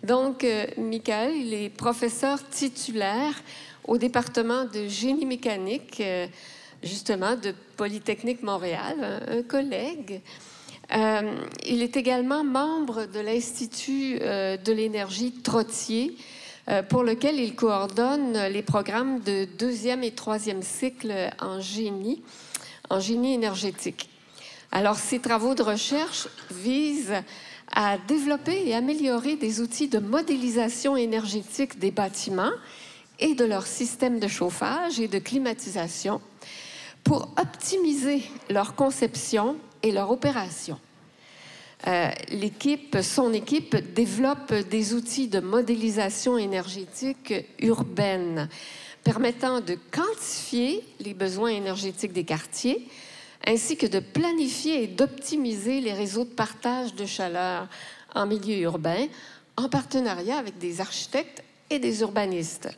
Donc, Michael, il est professeur titulaire au département de génie mécanique, justement, de Polytechnique Montréal, un collègue. Il est également membre de l'Institut de l'énergie Trottier, pour lequel il coordonne les programmes de 2e et 3e cycle en génie énergétique. Alors, ses travaux de recherche visent à développer et améliorer des outils de modélisation énergétique des bâtiments et de leur système de chauffage et de climatisation pour optimiser leur conception et leur opération. Son équipe développe des outils de modélisation énergétique urbaine permettant de quantifier les besoins énergétiques des quartiers, ainsi que de planifier et d'optimiser les réseaux de partage de chaleur en milieu urbain, en partenariat avec des architectes et des urbanistes.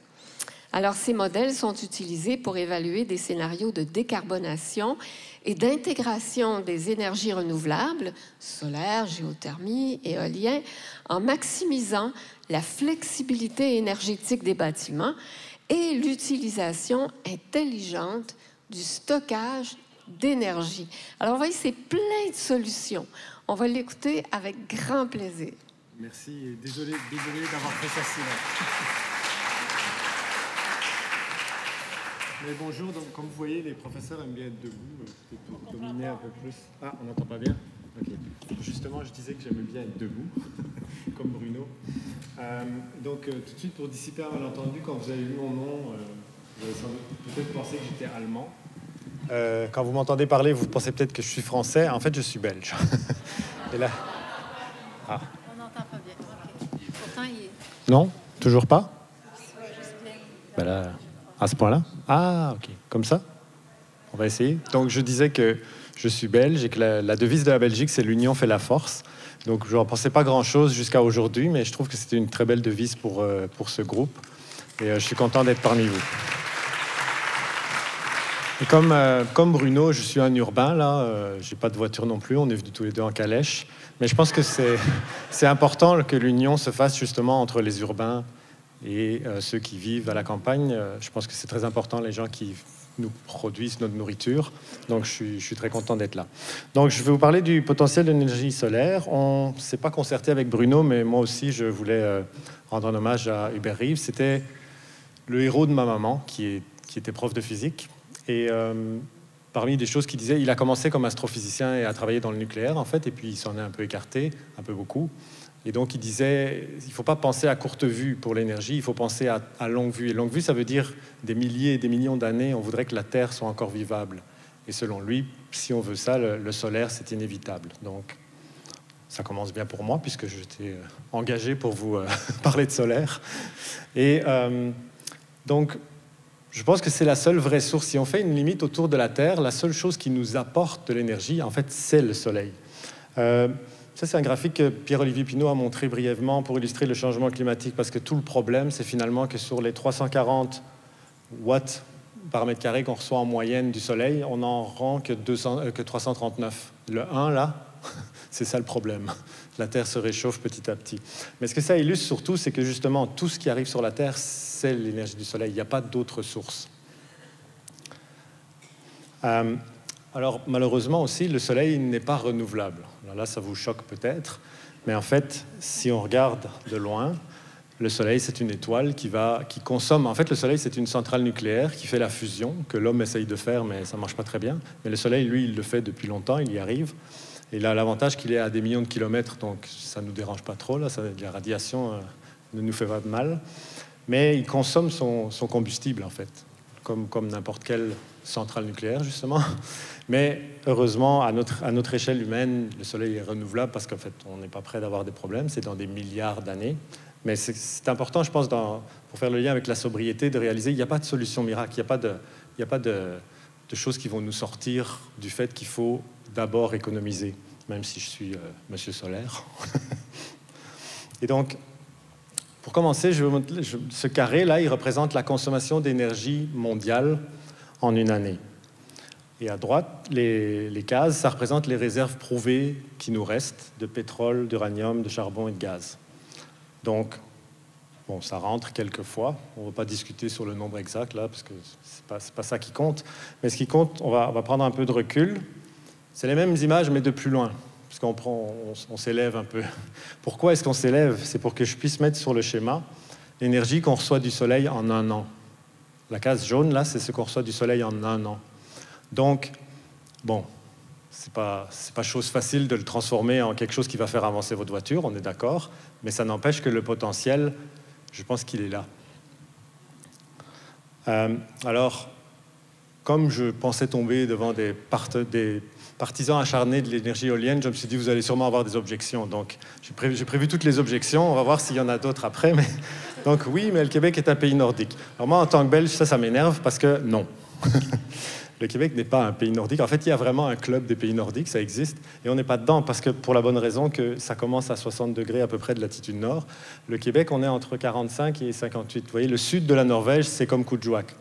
Alors, ces modèles sont utilisés pour évaluer des scénarios de décarbonation et d'intégration des énergies renouvelables, solaire, géothermie, éolien, en maximisant la flexibilité énergétique des bâtiments et l'utilisation intelligente du stockage d'énergie. Alors, vous voyez, c'est plein de solutions. On va l'écouter avec grand plaisir. Merci et désolé d'avoir fait ça si long. Mais bonjour, donc comme vous voyez, les professeurs aiment bien être debout, peut-être pour dominer un peu plus. Ah, on n'entend pas bien? Ok. Justement, je disais que j'aimais bien être debout, comme Bruno. Donc, tout de suite, pour dissiper un malentendu, quand vous avez lu mon nom, vous avez peut-être pensé que j'étais allemand. Quand vous m'entendez parler, vous pensez peut-être que je suis français. En fait, je suis belge. Et là... Ah. On n'entend pas bien. Okay. Pourtant, il est... Non? Toujours pas? Juste bien. Ben là, à ce point-là? Ah, ok. Comme ça? On va essayer. Donc, je disais que je suis belge et que la devise de la Belgique, c'est l'union fait la force. Donc, je n'en pensais pas grand-chose jusqu'à aujourd'hui, mais je trouve que c'était une très belle devise pour ce groupe. Et je suis content d'être parmi vous. Et comme Bruno, je suis un urbain, là. J'ai pas de voiture non plus. On est venus tous les deux en calèche. Mais je pense que c'est important que l'union se fasse justement entre les urbains et ceux qui vivent à la campagne. Je pense que c'est très important, les gens qui nous produisent notre nourriture. Donc, je suis très content d'être là. Donc, je vais vous parler du potentiel de l'énergie solaire. On ne s'est pas concerté avec Bruno, mais moi aussi, je voulais rendre un hommage à Hubert Reeves. C'était le héros de ma maman, qui était prof de physique. Et parmi des choses qu'il disait, il a commencé comme astrophysicien et a travaillé dans le nucléaire, en fait, et puis il s'en est un peu écarté, un peu beaucoup. Et donc, il disait, il ne faut pas penser à courte vue pour l'énergie, il faut penser à longue vue. Et longue vue, ça veut dire des milliers et des millions d'années, on voudrait que la Terre soit encore vivable. Et selon lui, si on veut ça, le solaire, c'est inévitable. Donc, ça commence bien pour moi, puisque j'étais engagé pour vous parler de solaire. Et donc, je pense que c'est la seule vraie source. Si on fait une limite autour de la Terre, la seule chose qui nous apporte de l'énergie, en fait, c'est le Soleil. Ça, c'est un graphique que Pierre-Olivier Pinault a montré brièvement pour illustrer le changement climatique, parce que tout le problème, c'est finalement que sur les 340 watts par mètre carré qu'on reçoit en moyenne du Soleil, on n'en rend que 339. Le 1, là, c'est ça le problème. La Terre se réchauffe petit à petit. Mais ce que ça illustre surtout, c'est que justement, tout ce qui arrive sur la Terre, c'est l'énergie du Soleil. Il n'y a pas d'autre source. Alors, malheureusement aussi, le Soleil n'est pas renouvelable. Alors là, ça vous choque peut-être, mais en fait, si on regarde de loin, le Soleil, c'est une étoile qui consomme... En fait, le Soleil, c'est une centrale nucléaire qui fait la fusion, que l'homme essaye de faire, mais ça ne marche pas très bien. Mais le Soleil, lui, il le fait depuis longtemps, il y arrive. Et il a l'avantage qu'il est à des millions de kilomètres, donc ça ne nous dérange pas trop. Là, la radiation ne nous fait pas de mal. Mais il consomme son combustible, en fait, comme n'importe quelle centrale nucléaire, justement. Mais heureusement, à notre échelle humaine, le Soleil est renouvelable parce qu'en fait, on n'est pas prêt d'avoir des problèmes. C'est dans des milliards d'années. Mais c'est important, je pense, pour faire le lien avec la sobriété, de réaliser qu'il n'y a pas de solution miracle. Il n'y a pas de choses qui vont nous sortir du fait qu'il faut d'abord économiser, même si je suis Monsieur Solaire. Et donc, pour commencer, ce carré-là, il représente la consommation d'énergie mondiale en une année. Et à droite, les cases, ça représente les réserves prouvées qui nous restent de pétrole, d'uranium, de charbon et de gaz. Donc, bon, ça rentre quelquefois. On ne va pas discuter sur le nombre exact, là, parce que c'est pas ça qui compte. Mais ce qui compte, on va prendre un peu de recul. C'est les mêmes images, mais de plus loin, parce on s'élève un peu. Pourquoi est-ce qu'on s'élève? C'est pour que je puisse mettre sur le schéma l'énergie qu'on reçoit du Soleil en 1 an. La case jaune, là, c'est ce qu'on reçoit du Soleil en 1 an. Donc, bon, c'est pas chose facile de le transformer en quelque chose qui va faire avancer votre voiture, on est d'accord, mais ça n'empêche que le potentiel, je pense qu'il est là. Alors, comme je pensais tomber devant des partisans acharnés de l'énergie éolienne, je me suis dit, vous allez sûrement avoir des objections. Donc, j'ai prévu toutes les objections. On va voir s'il y en a d'autres après. Mais... Donc, oui, mais le Québec est un pays nordique. Alors moi, en tant que Belge, ça m'énerve parce que non. Le Québec n'est pas un pays nordique. En fait, il y a vraiment un club des pays nordiques, ça existe. Et on n'est pas dedans parce que, pour la bonne raison que ça commence à 60 degrés à peu près de latitude nord. Le Québec, on est entre 45 et 58. Vous voyez, le sud de la Norvège, c'est comme Kuujjuaq.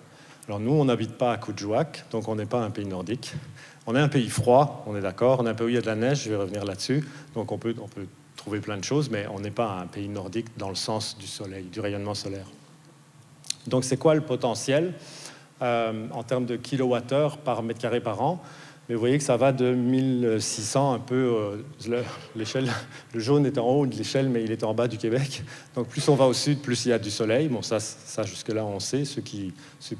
Alors nous, on n'habite pas à Kuujjuaq, donc on n'est pas un pays nordique. On est un pays froid, on est d'accord. On est un pays où il y a de la neige, je vais revenir là-dessus. Donc on peut trouver plein de choses, mais on n'est pas un pays nordique dans le sens du soleil, du rayonnement solaire. Donc c'est quoi le potentiel en termes de kilowattheure par mètre carré par an? Mais vous voyez que ça va de 1600 un peu, l'échelle, le jaune est en haut de l'échelle, mais il est en bas du Québec. Donc plus on va au sud, plus il y a du soleil. Bon, ça jusque-là, on sait. Ceux qui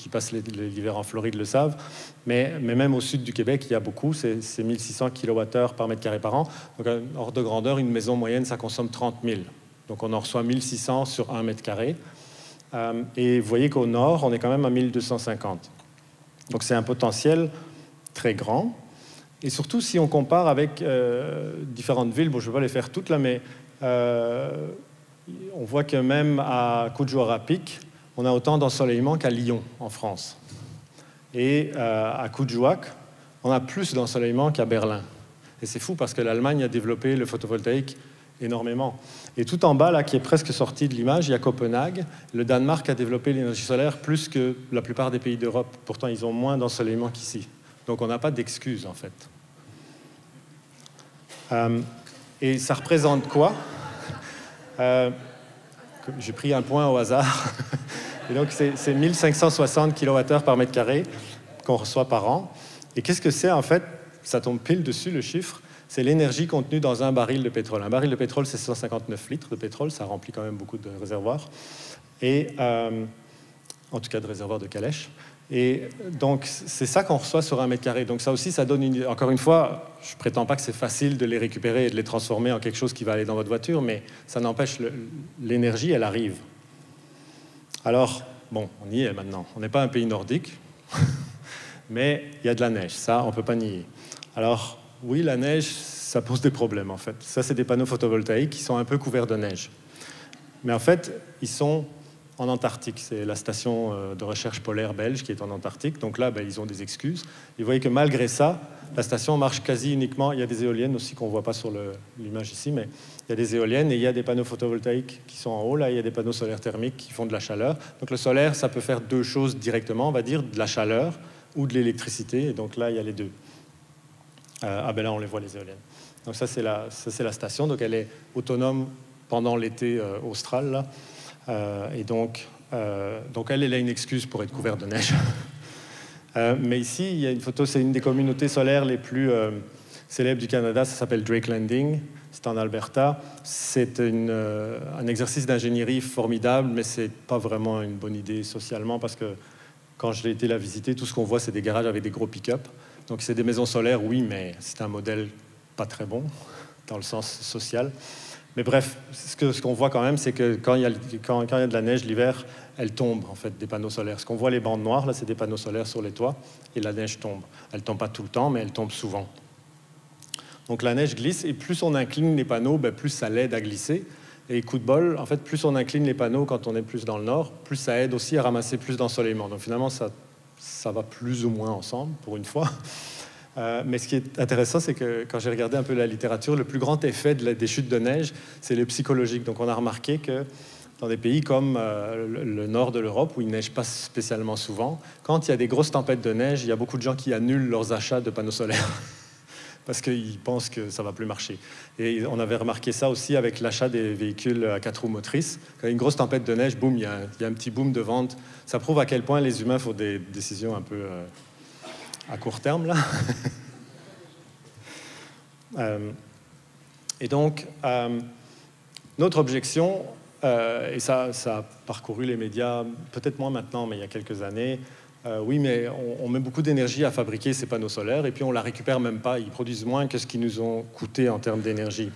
passent l'hiver en Floride le savent. Mais même au sud du Québec, il y a beaucoup. C'est 1600 kWh par mètre carré par an. Donc, hors de grandeur, une maison moyenne, ça consomme 30 000. Donc on en reçoit 1600 sur 1 mètre carré. Et vous voyez qu'au nord, on est quand même à 1250. Donc c'est un potentiel très grand. Et surtout, si on compare avec différentes villes, bon, je ne vais pas les faire toutes là, mais on voit que même à Kuujjuaq, on a autant d'ensoleillement qu'à Lyon, en France. Et à Kuujjuaq, on a plus d'ensoleillement qu'à Berlin. Et c'est fou parce que l'Allemagne a développé le photovoltaïque énormément. Et tout en bas, là, qui est presque sorti de l'image, il y a Copenhague. Le Danemark a développé l'énergie solaire plus que la plupart des pays d'Europe. Pourtant, ils ont moins d'ensoleillement qu'ici. Donc on n'a pas d'excuse, en fait. Et ça représente quoi? J'ai pris un point au hasard. Et donc c'est 1560 kWh par mètre carré qu'on reçoit par an. Et qu'est-ce que c'est, en fait? Ça tombe pile dessus, le chiffre. C'est l'énergie contenue dans un baril de pétrole. Un baril de pétrole, c'est 159 litres de pétrole. Ça remplit quand même beaucoup de réservoirs. Et en tout cas de réservoirs de calèche. Et donc, c'est ça qu'on reçoit sur 1 mètre carré. Donc ça aussi, ça donne encore une fois, je ne prétends pas que c'est facile de les récupérer et de les transformer en quelque chose qui va aller dans votre voiture, mais ça n'empêche, l'énergie, elle arrive. Alors, bon, on y est maintenant. On n'est pas un pays nordique, mais il y a de la neige. Ça, on ne peut pas nier. Alors, oui, la neige, ça pose des problèmes, en fait. Ça, c'est des panneaux photovoltaïques qui sont un peu couverts de neige. Mais en fait, ils sont en Antarctique. C'est la station de recherche polaire belge qui est en Antarctique. Donc là, ils ont des excuses. Et vous voyez que malgré ça, la station marche quasi uniquement. Il y a des éoliennes aussi qu'on ne voit pas sur l'image ici, mais il y a des éoliennes et il y a des panneaux photovoltaïques qui sont en haut. Là, il y a des panneaux solaires thermiques qui font de la chaleur. Donc le solaire, ça peut faire deux choses directement, on va dire, de la chaleur ou de l'électricité. Et donc là, il y a les deux. Là, on les voit, les éoliennes. Donc ça, c'est la station. Donc elle est autonome pendant l'été austral, là. Et donc elle a une excuse pour être couverte de neige. Mais ici, il y a une photo, c'est une des communautés solaires les plus célèbres du Canada, ça s'appelle Drake Landing, c'est en Alberta. C'est un exercice d'ingénierie formidable, mais c'est pas vraiment une bonne idée socialement, parce que quand j'ai été la visiter, tout ce qu'on voit, c'est des garages avec des gros pick-up. Donc c'est des maisons solaires, oui, mais c'est un modèle pas très bon, dans le sens social. Mais bref, ce qu'on voit quand même, c'est que quand il y a de la neige l'hiver, elle tombe, en fait, des panneaux solaires. Ce qu'on voit, les bandes noires, là, c'est des panneaux solaires sur les toits, et la neige tombe. Elle ne tombe pas tout le temps, mais elle tombe souvent. Donc la neige glisse, et plus on incline les panneaux, plus ça l'aide à glisser. Et coup de bol, en fait, plus on incline les panneaux quand on est plus dans le nord, plus ça aide aussi à ramasser plus d'ensoleillement. Donc finalement, ça va plus ou moins ensemble, pour une fois. Mais ce qui est intéressant, c'est que quand j'ai regardé un peu la littérature, le plus grand effet des chutes de neige, c'est le psychologique. Donc on a remarqué que dans des pays comme le nord de l'Europe, où il ne neige pas spécialement souvent, quand il y a des grosses tempêtes de neige, il y a beaucoup de gens qui annulent leurs achats de panneaux solaires. parce qu'ils pensent que ça ne va plus marcher. Et on avait remarqué ça aussi avec l'achat des véhicules à 4 roues motrices. Quand il y a une grosse tempête de neige, boum, il y a un petit boom de vente. Ça prouve à quel point les humains font des décisions un peu à court terme, là. Et donc, notre objection, et ça a parcouru les médias, peut-être moins maintenant, mais il y a quelques années, oui, mais on met beaucoup d'énergie à fabriquer ces panneaux solaires et puis on ne la récupère même pas. Ils produisent moins que ce qu'ils nous ont coûté en termes d'énergie.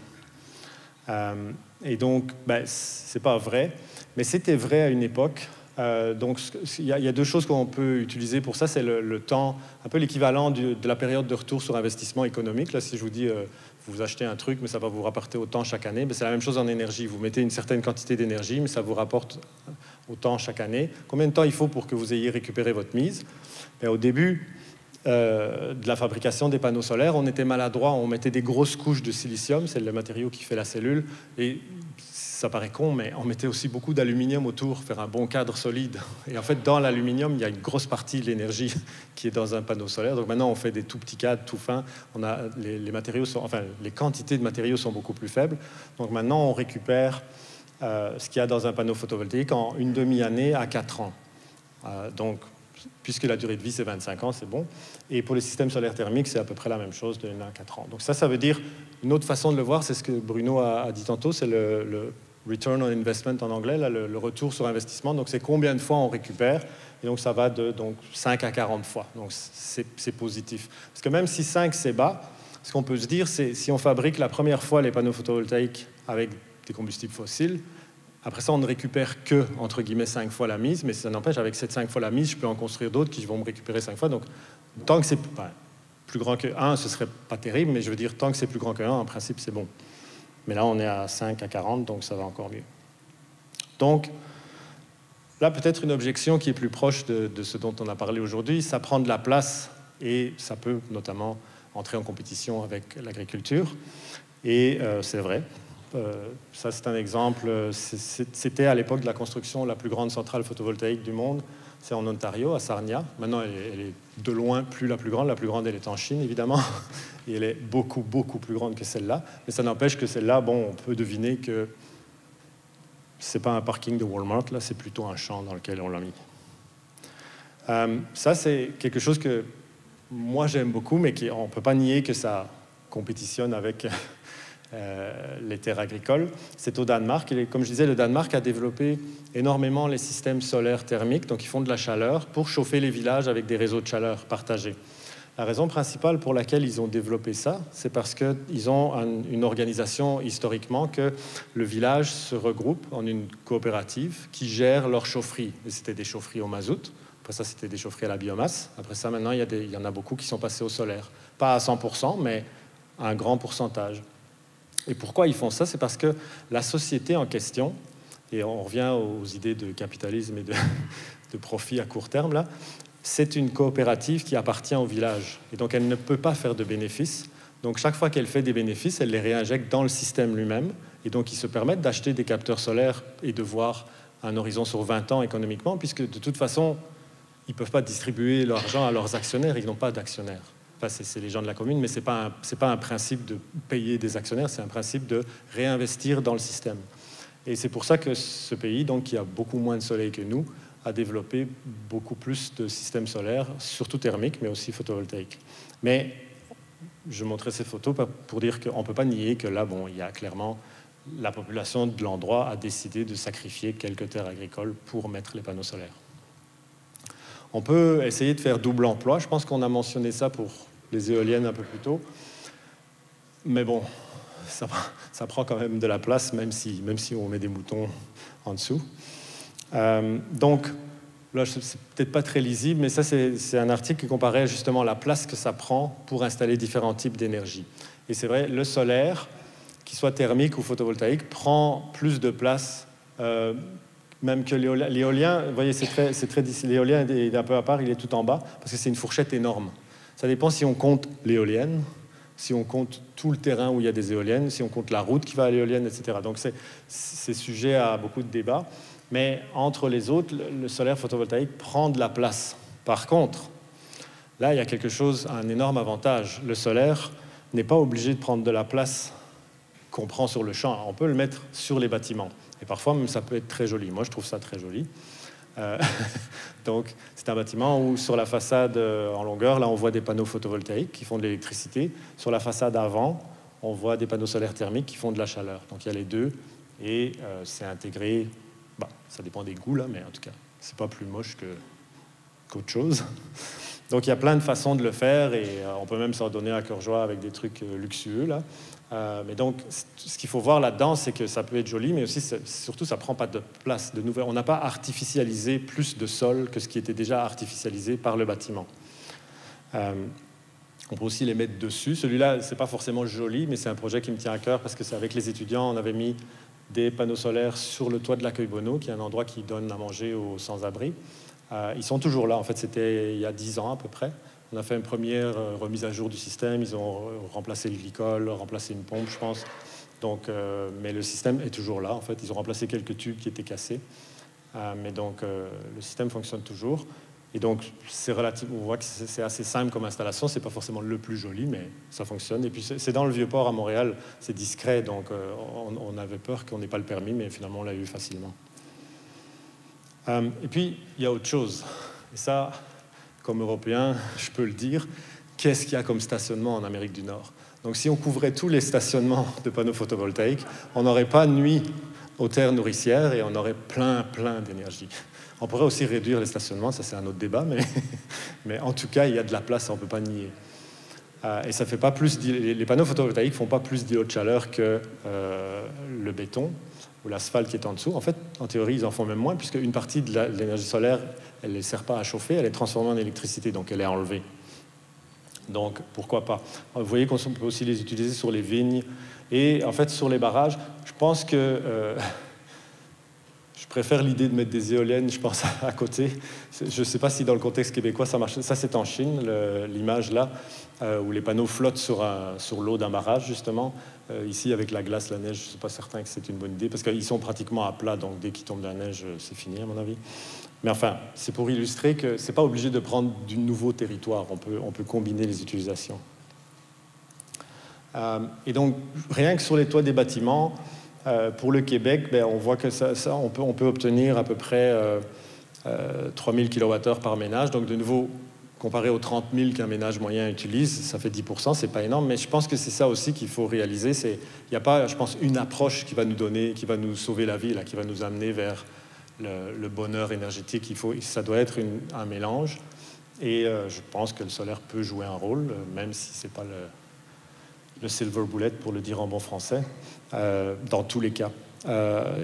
Et donc, ce n'est pas vrai, mais c'était vrai à une époque. Donc, il y a deux choses qu'on peut utiliser pour ça. C'est le temps, un peu l'équivalent de la période de retour sur investissement économique. Là, si je vous dis, vous achetez un truc, mais ça va vous rapporter autant chaque année, c'est la même chose en énergie. Vous mettez une certaine quantité d'énergie, mais ça vous rapporte autant chaque année. Combien de temps il faut pour que vous ayez récupéré votre mise? Au début de la fabrication des panneaux solaires, on était maladroit. On mettait des grosses couches de silicium, c'est le matériau qui fait la cellule, et ça paraît con, mais on mettait aussi beaucoup d'aluminium autour, faire un bon cadre solide. Et en fait, dans l'aluminium, il y a une grosse partie de l'énergie qui est dans un panneau solaire. Donc maintenant, on fait des tout petits cadres, tout fins. Les quantités de matériaux sont beaucoup plus faibles. Donc maintenant, on récupère ce qu'il y a dans un panneau photovoltaïque en une demi-année à 4 ans. Donc, puisque la durée de vie, c'est 25 ans, c'est bon. Et pour les systèmes solaires thermiques, c'est à peu près la même chose, de 1 à 4 ans. Donc ça veut dire, une autre façon de le voir, c'est ce que Bruno a dit tantôt, c'est le return on investment en anglais, là, le retour sur investissement. Donc c'est combien de fois on récupère. Et donc ça va de 5 à 40 fois. Donc c'est positif. Parce que même si 5 c'est bas, ce qu'on peut se dire, c'est si on fabrique la première fois les panneaux photovoltaïques avec des combustibles fossiles, après ça, on ne récupère que, entre guillemets, 5 fois la mise, mais ça n'empêche, avec cette 5 fois la mise, je peux en construire d'autres qui vont me récupérer 5 fois. Donc, tant que c'est plus grand que 1, ce ne serait pas terrible, mais je veux dire, tant que c'est plus grand que 1, en principe, c'est bon. Mais là, on est à 5 à 40, donc ça va encore mieux. Donc, là, peut-être une objection qui est plus proche de ce dont on a parlé aujourd'hui, ça prend de la place et ça peut notamment entrer en compétition avec l'agriculture. Et c'est vrai. Ça, c'est un exemple. C'était à l'époque de la construction la plus grande centrale photovoltaïque du monde. C'est en Ontario, à Sarnia. Maintenant, elle est de loin plus la plus grande. La plus grande, elle est en Chine, évidemment. Et elle est beaucoup, beaucoup plus grande que celle-là. Mais ça n'empêche que celle-là, bon, on peut deviner que c'est pas un parking de Walmart, là, c'est plutôt un champ dans lequel on l'a mis. Ça, c'est quelque chose que moi, j'aime beaucoup, mais on ne peut pas nier que ça compétitionne avec les terres agricoles. C'est au Danemark. Et comme je disais, le Danemark a développé énormément les systèmes solaires thermiques, donc ils font de la chaleur pour chauffer les villages avec des réseaux de chaleur partagés. La raison principale pour laquelle ils ont développé ça, c'est parce qu'ils ont une organisation historiquement que le village se regroupe en une coopérative qui gère leurs chaufferies. Et c'était des chaufferies au mazout. Après ça, c'était des chaufferies à la biomasse. Après ça, maintenant, il y en a beaucoup qui sont passés au solaire. Pas à 100%, mais à un grand pourcentage. Et pourquoi ils font ça? C'est parce que la société en question, et on revient aux idées de capitalisme et de profit à court terme, là, c'est une coopérative qui appartient au village. Et donc, elle ne peut pas faire de bénéfices. Donc, chaque fois qu'elle fait des bénéfices, elle les réinjecte dans le système lui-même. Et donc, ils se permettent d'acheter des capteurs solaires et de voir un horizon sur 20 ans économiquement, puisque de toute façon, ils ne peuvent pas distribuer leur argent à leurs actionnaires. Ils n'ont pas d'actionnaires. Enfin, c'est les gens de la commune, mais ce n'est pas un principe de payer des actionnaires, c'est un principe de réinvestir dans le système. Et c'est pour ça que ce pays, donc, qui a beaucoup moins de soleil que nous, a développé beaucoup plus de systèmes solaires, surtout thermiques, mais aussi photovoltaïques. Mais je montrais ces photos pour dire qu'on ne peut pas nier que là, bon, il y a clairement la population de l'endroit a décidé de sacrifier quelques terres agricoles pour mettre les panneaux solaires. On peut essayer de faire double emploi. Je pense qu'on a mentionné ça pour les éoliennes un peu plus tôt. Mais bon, ça prend quand même de la place, même si on met des moutons en dessous. Donc, là, c'est peut-être pas très lisible, mais ça, c'est un article qui comparait justement la place que ça prend pour installer différents types d'énergie. Et c'est vrai, le solaire, qu'il soit thermique ou photovoltaïque, prend plus de place, même que l'éolien. Vous voyez, l'éolien est un peu à part, il est tout en bas, parce que c'est une fourchette énorme. Ça dépend si on compte l'éolienne, si on compte tout le terrain où il y a des éoliennes, si on compte la route qui va à l'éolienne, etc. Donc, c'est sujet à beaucoup de débats. Mais entre les autres, le solaire photovoltaïque prend de la place. Par contre, là, il y a un énorme avantage. Le solaire, n'est pas obligé de prendre de la place qu'on prend sur le champ. On peut le mettre sur les bâtiments. Et parfois, même, ça peut être très joli. Moi, je trouve ça très joli. Donc, c'est un bâtiment où, sur la façade en longueur, là, on voit des panneaux photovoltaïques qui font de l'électricité. Sur la façade avant, on voit des panneaux solaires thermiques qui font de la chaleur. Donc, il y a les deux. Et c'est intégré... ça dépend des goûts, là, mais en tout cas, c'est pas plus moche qu'autre chose. Donc, il y a plein de façons de le faire. Et on peut même s'en donner à cœur joie avec des trucs luxueux, là. Mais donc, ce qu'il faut voir là-dedans, c'est que ça peut être joli, mais aussi, surtout, ça ne prend pas de place de nouvelles. On n'a pas artificialisé plus de sol que ce qui était déjà artificialisé par le bâtiment. On peut aussi les mettre dessus. Celui-là, ce n'est pas forcément joli, mais c'est un projet qui me tient à cœur parce que c'est avec les étudiants, on avait mis des panneaux solaires sur le toit de l'Accueil Bonneau, qui est un endroit qui donne à manger aux sans-abri. Ils sont toujours là. En fait, c'était il y a 10 ans à peu près. On a fait une première remise à jour du système. Ils ont remplacé le glycol, remplacé une pompe, je pense. Donc, mais le système est toujours là. En fait, ils ont remplacé quelques tubes qui étaient cassés. Mais donc, le système fonctionne toujours. Et donc, on voit que c'est assez simple comme installation. C'est pas forcément le plus joli, mais ça fonctionne. Et puis, c'est dans le Vieux-Port à Montréal. C'est discret, donc on avait peur qu'on n'ait pas le permis, mais finalement, on l'a eu facilement. Et puis, il y a autre chose. Et ça... Comme Européen, je peux le dire, qu'est-ce qu'il y a comme stationnement en Amérique du Nord? Donc si on couvrait tous les stationnements de panneaux photovoltaïques, on n'aurait pas de nuit aux terres nourricières et on aurait plein d'énergie. On pourrait aussi réduire les stationnements, ça c'est un autre débat, mais en tout cas, il y a de la place, on ne peut pas nier. Et ça fait pas plus, les panneaux photovoltaïques ne font pas plus d'îlots de chaleur que le béton ou l'asphalte qui est en dessous. En fait, en théorie, ils en font même moins, puisque une partie de l'énergie solaire, elle ne les sert pas à chauffer, elle est transformée en électricité, donc elle est enlevée. Donc, pourquoi pas? Vous voyez qu'on peut aussi les utiliser sur les vignes. Et en fait, sur les barrages, je pense que... je préfère l'idée de mettre des éoliennes, je pense, à côté. Je ne sais pas si dans le contexte québécois, ça marche. Ça, c'est en Chine, l'image là, où les panneaux flottent sur l'eau d'un barrage, justement. Ici, avec la glace, la neige, je ne suis pas certain que c'est une bonne idée, parce qu'ils sont pratiquement à plat, donc dès qu'il tombe de la neige, c'est fini, à mon avis. Mais enfin, c'est pour illustrer que ce n'est pas obligé de prendre du nouveau territoire. On peut combiner les utilisations. Et donc, rien que sur les toits des bâtiments, pour le Québec, on voit que on peut obtenir à peu près 3000 kWh par ménage. Donc, de nouveau, comparé aux 30 000 qu'un ménage moyen utilise, ça fait 10%, c'est pas énorme. Mais je pense que c'est ça aussi qu'il faut réaliser. Il n'y a pas, je pense, une approche qui va nous sauver la vie, là, qui va nous amener vers le bonheur énergétique. Ça doit être un mélange. Et je pense que le solaire peut jouer un rôle, même si c'est pas le silver bullet, pour le dire en bon français, dans tous les cas.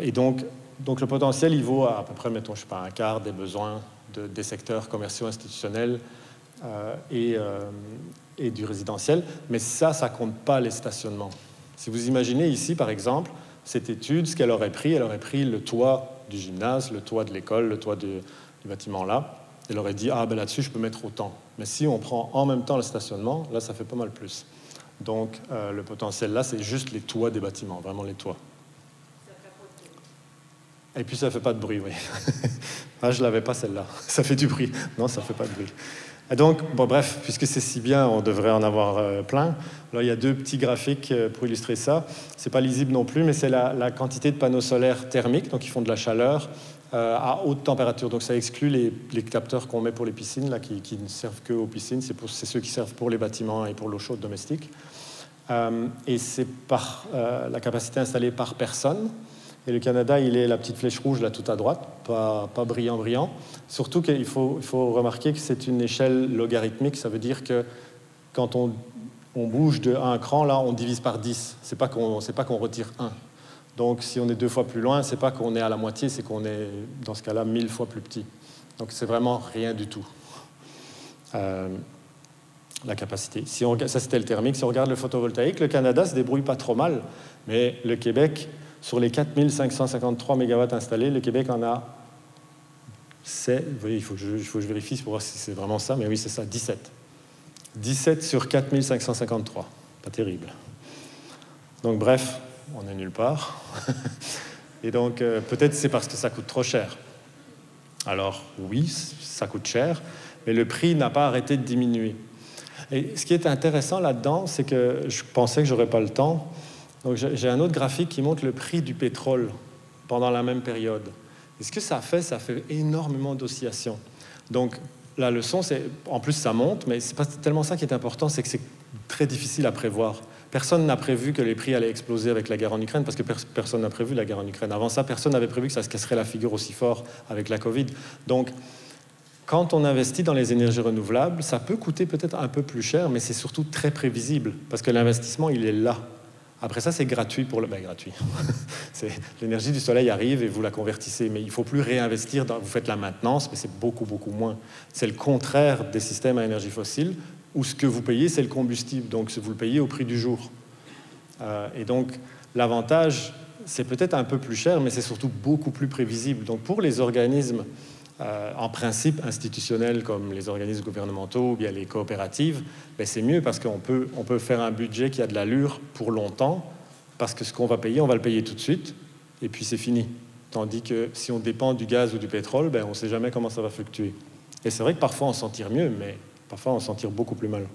Et donc le potentiel, il vaut à peu près, mettons, je sais pas, un quart des besoins des secteurs commerciaux institutionnels et du résidentiel. Mais ça compte pas les stationnements. Si vous imaginez ici, par exemple, cette étude, ce qu'elle aurait pris, le toit du gymnase, le toit de l'école, le toit du bâtiment là. Elle aurait dit, là-dessus, je peux mettre autant. Mais si on prend en même temps le stationnement, là, ça fait pas mal plus. Donc, le potentiel là, c'est juste les toits des bâtiments, vraiment les toits. Et puis, ça ne fait pas de bruit, oui. Je ne l'avais pas, celle-là. Ça fait du bruit. Non, ça ne fait pas de bruit. Et donc, bref, puisque c'est si bien, on devrait en avoir plein. Là, il y a deux petits graphiques pour illustrer ça. Ce n'est pas lisible non plus, mais c'est la quantité de panneaux solaires thermiques, donc qui font de la chaleur, à haute température. Donc, ça exclut les capteurs qu'on met pour les piscines, là, qui ne servent qu'aux piscines. C'est ceux qui servent pour les bâtiments et pour l'eau chaude domestique. Et c'est par la capacité installée par personne. Et le Canada, il est la petite flèche rouge là tout à droite, pas brillant. Surtout qu'il faut remarquer que c'est une échelle logarithmique. Ça veut dire que quand on bouge de un cran, là, on divise par 10. C'est pas qu'on retire 1. Donc, si on est 2 fois plus loin, c'est pas qu'on est à la moitié, c'est qu'on est, dans ce cas-là, 1000 fois plus petit. Donc, c'est vraiment rien du tout. La capacité. Ça, c'était le thermique. Si on regarde le photovoltaïque, le Canada se débrouille pas trop mal, mais le Québec, sur les 4553 MW installés, le Québec en a... Vous voyez, il faut que je vérifie pour voir si c'est vraiment ça, mais oui, c'est ça, 17. 17 sur 4553. Pas terrible. Donc, bref, on est nulle part. Et donc, peut-être c'est parce que ça coûte trop cher. Alors, oui, ça coûte cher, mais le prix n'a pas arrêté de diminuer. Et ce qui est intéressant là-dedans, c'est que je pensais que je n'aurais pas le temps. Donc j'ai un autre graphique qui montre le prix du pétrole pendant la même période. Et ce que ça fait énormément d'oscillations. Donc la leçon, c'est, en plus ça monte, mais c'est pas tellement ça qui est important, c'est que c'est très difficile à prévoir. Personne n'a prévu que les prix allaient exploser avec la guerre en Ukraine, parce que personne n'a prévu la guerre en Ukraine. Avant ça, personne n'avait prévu que ça se casserait la figure aussi fort avec la Covid. Donc, quand on investit dans les énergies renouvelables, ça peut coûter peut-être un peu plus cher, mais c'est surtout très prévisible, parce que l'investissement, il est là. Après ça, c'est gratuit pour le... gratuit. L'énergie du soleil arrive et vous la convertissez, mais il ne faut plus réinvestir. Vous faites la maintenance, mais c'est beaucoup, beaucoup moins. C'est le contraire des systèmes à énergie fossile, où ce que vous payez, c'est le combustible. Donc, vous le payez au prix du jour. Et donc, l'avantage, c'est peut-être un peu plus cher, mais c'est surtout beaucoup plus prévisible. Donc, pour les organismes en principe institutionnels comme les organismes gouvernementaux ou bien les coopératives, c'est mieux parce qu'on peut faire un budget qui a de l'allure pour longtemps, parce que ce qu'on va payer, on va le payer tout de suite, et puis c'est fini. Tandis que si on dépend du gaz ou du pétrole, on ne sait jamais comment ça va fluctuer. Et c'est vrai que parfois on s'en tire mieux, mais parfois on s'en tire beaucoup plus mal.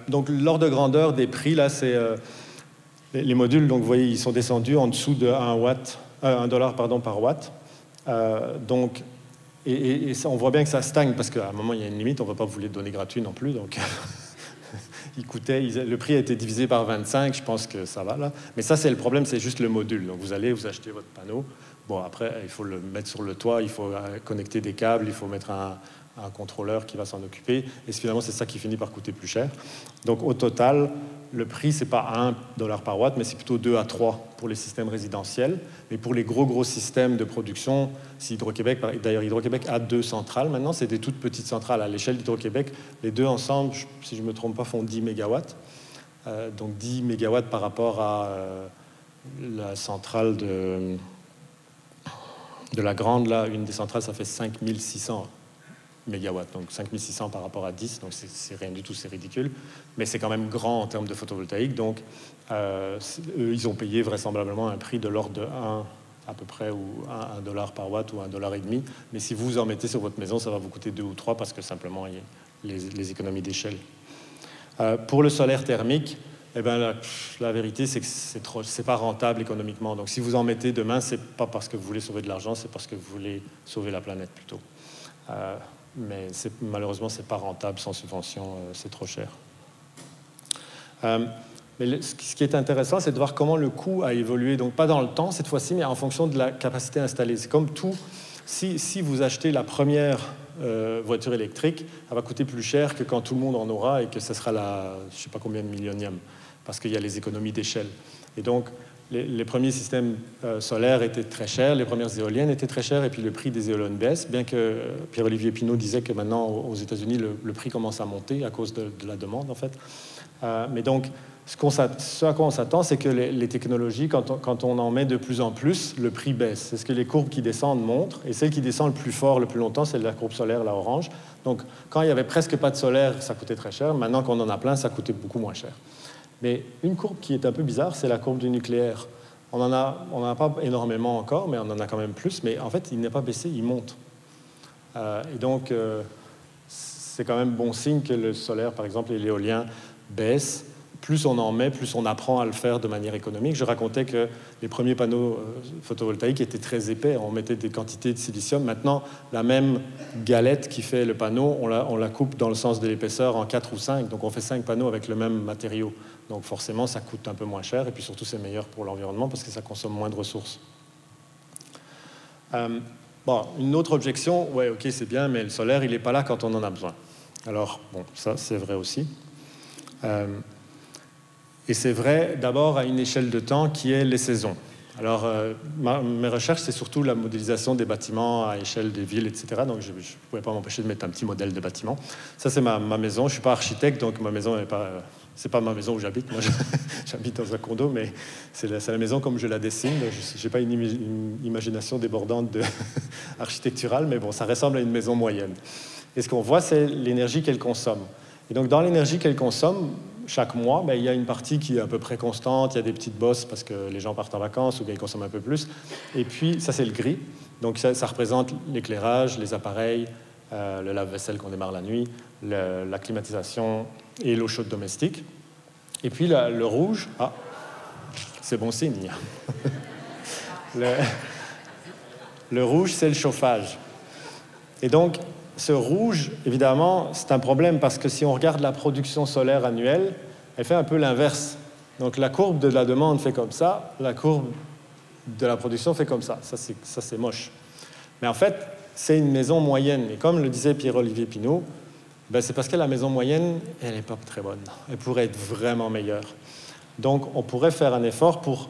Donc l'ordre de grandeur des prix, là, c'est les modules, donc vous voyez, ils sont descendus en dessous de $1 par watt. Donc, et ça, on voit bien que ça stagne, parce qu'à un moment, il y a une limite, on ne va pas vous les donner gratuits non plus. Donc, le prix a été divisé par 25, je pense que ça va là. Mais ça, c'est le problème, c'est juste le module. Donc, vous achetez votre panneau. Bon, après, il faut le mettre sur le toit, il faut connecter des câbles, il faut mettre un contrôleur qui va s'en occuper. Et finalement, c'est ça qui finit par coûter plus cher. Donc, au total, le prix, ce n'est pas $1 par watt, mais c'est plutôt 2 à 3 pour les systèmes résidentiels. Mais pour les gros systèmes de production, si Hydro-Québec, d'ailleurs Hydro-Québec a 2 centrales maintenant, c'est des toutes petites centrales. À l'échelle d'Hydro-Québec, les deux ensemble, si je ne me trompe pas, font 10 mégawatts. Donc 10 mégawatts par rapport à la centrale de la Grande, là, une des centrales, ça fait 5600 mégawatts, donc 5600 par rapport à 10, donc c'est rien du tout, c'est ridicule, mais c'est quand même grand en termes de photovoltaïque, donc eux, ils ont payé vraisemblablement un prix de l'ordre de 1 à peu près, ou $1 par watt, ou $1,50, mais si vous en mettez sur votre maison, ça va vous coûter 2 ou 3, parce que simplement, il y a les économies d'échelle. Pour le solaire thermique, la vérité, c'est que c'est pas rentable économiquement, donc si vous en mettez demain, c'est pas parce que vous voulez sauver de l'argent, c'est parce que vous voulez sauver la planète plutôt. Mais malheureusement, ce n'est pas rentable sans subvention, c'est trop cher. Mais ce qui est intéressant, c'est de voir comment le coût a évolué, donc pas dans le temps cette fois-ci, mais en fonction de la capacité installée. C'est comme tout, si vous achetez la première voiture électrique, elle va coûter plus cher que quand tout le monde en aura et que ce sera la, je ne sais pas combien de millionième, parce qu'il y a les économies d'échelle. Et donc, les premiers systèmes solaires étaient très chers, les premières éoliennes étaient très chères, et puis le prix des éoliennes baisse, bien que Pierre-Olivier Pinault disait que maintenant, aux États-Unis, le prix commence à monter à cause de la demande, en fait. Mais donc, ce à quoi on s'attend, c'est que les technologies, quand on en met de plus en plus, le prix baisse. C'est ce que les courbes qui descendent montrent, et celle qui descend le plus fort, le plus longtemps, c'est la courbe solaire, la orange. Donc, quand il n'y avait presque pas de solaire, ça coûtait très cher. Maintenant qu'on en a plein, ça coûtait beaucoup moins cher. Mais une courbe qui est un peu bizarre, c'est la courbe du nucléaire. On n'en a pas énormément encore, mais on en a quand même plus. Mais en fait, il n'est pas baissé, il monte. Et donc, c'est quand même bon signe que le solaire, par exemple, et l'éolien baissent. Plus on en met, plus on apprend à le faire de manière économique. Je racontais que les premiers panneaux photovoltaïques étaient très épais. On mettait des quantités de silicium. Maintenant, la même galette qui fait le panneau, on la coupe dans le sens de l'épaisseur en 4 ou 5. Donc, on fait 5 panneaux avec le même matériau. Donc, forcément, ça coûte un peu moins cher. Et puis, surtout, c'est meilleur pour l'environnement parce que ça consomme moins de ressources. Bon, une autre objection, ouais, ok, c'est bien, mais le solaire, il n'est pas là quand on en a besoin. Alors, bon, ça, c'est vrai aussi. Et c'est vrai d'abord à une échelle de temps qui est les saisons. Alors, mes recherches, c'est surtout la modélisation des bâtiments à échelle des villes, etc. Donc, je ne pouvais pas m'empêcher de mettre un petit modèle de bâtiment. Ça, c'est ma maison. Je ne suis pas architecte, donc ma maison n'est pas... c'est pas ma maison où j'habite. Moi, j'habite dans un condo, mais c'est la maison comme je la dessine. Je n'ai pas une imagination débordante architecturale, mais bon, ça ressemble à une maison moyenne. Et ce qu'on voit, c'est l'énergie qu'elle consomme. Et donc, dans l'énergie qu'elle consomme, chaque mois, il y a une partie qui est à peu près constante, il y a des petites bosses parce que les gens partent en vacances ou bien ils consomment un peu plus. Et puis, ça, c'est le gris. Donc, ça représente l'éclairage, les appareils, le lave-vaisselle qu'on démarre la nuit. la climatisation et l'eau chaude domestique. Et puis le rouge, c'est bon signe. Le rouge, c'est le chauffage. Et donc, ce rouge, évidemment, c'est un problème parce que si on regarde la production solaire annuelle, elle fait un peu l'inverse. Donc, la courbe de la demande fait comme ça, la courbe de la production fait comme ça. Ça, c'est moche. Mais en fait, c'est une maison moyenne. Et comme le disait Pierre-Olivier Pinault, c'est parce que la maison moyenne, elle n'est pas très bonne. Elle pourrait être vraiment meilleure. Donc, on pourrait faire un effort pour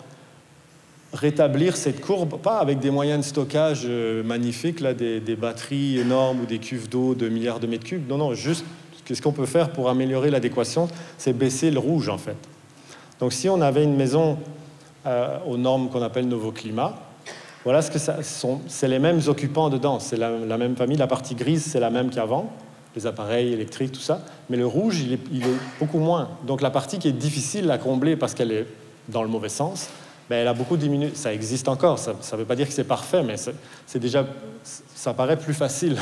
rétablir cette courbe, pas avec des moyens de stockage magnifiques, là, des batteries énormes ou des cuves d'eau de milliards de mètres cubes. Non, juste, ce qu'on peut faire pour améliorer l'adéquation, c'est baisser le rouge, en fait. Donc, si on avait une maison aux normes qu'on appelle Novoclimat, voilà ce que c'est les mêmes occupants dedans, c'est la même famille. La partie grise, c'est la même qu'avant, les appareils électriques, tout ça. Mais le rouge, il est beaucoup moins. Donc, la partie qui est difficile à combler parce qu'elle est dans le mauvais sens, elle a beaucoup diminué. Ça existe encore, ça ne veut pas dire que c'est parfait, mais c'est déjà, ça paraît plus facile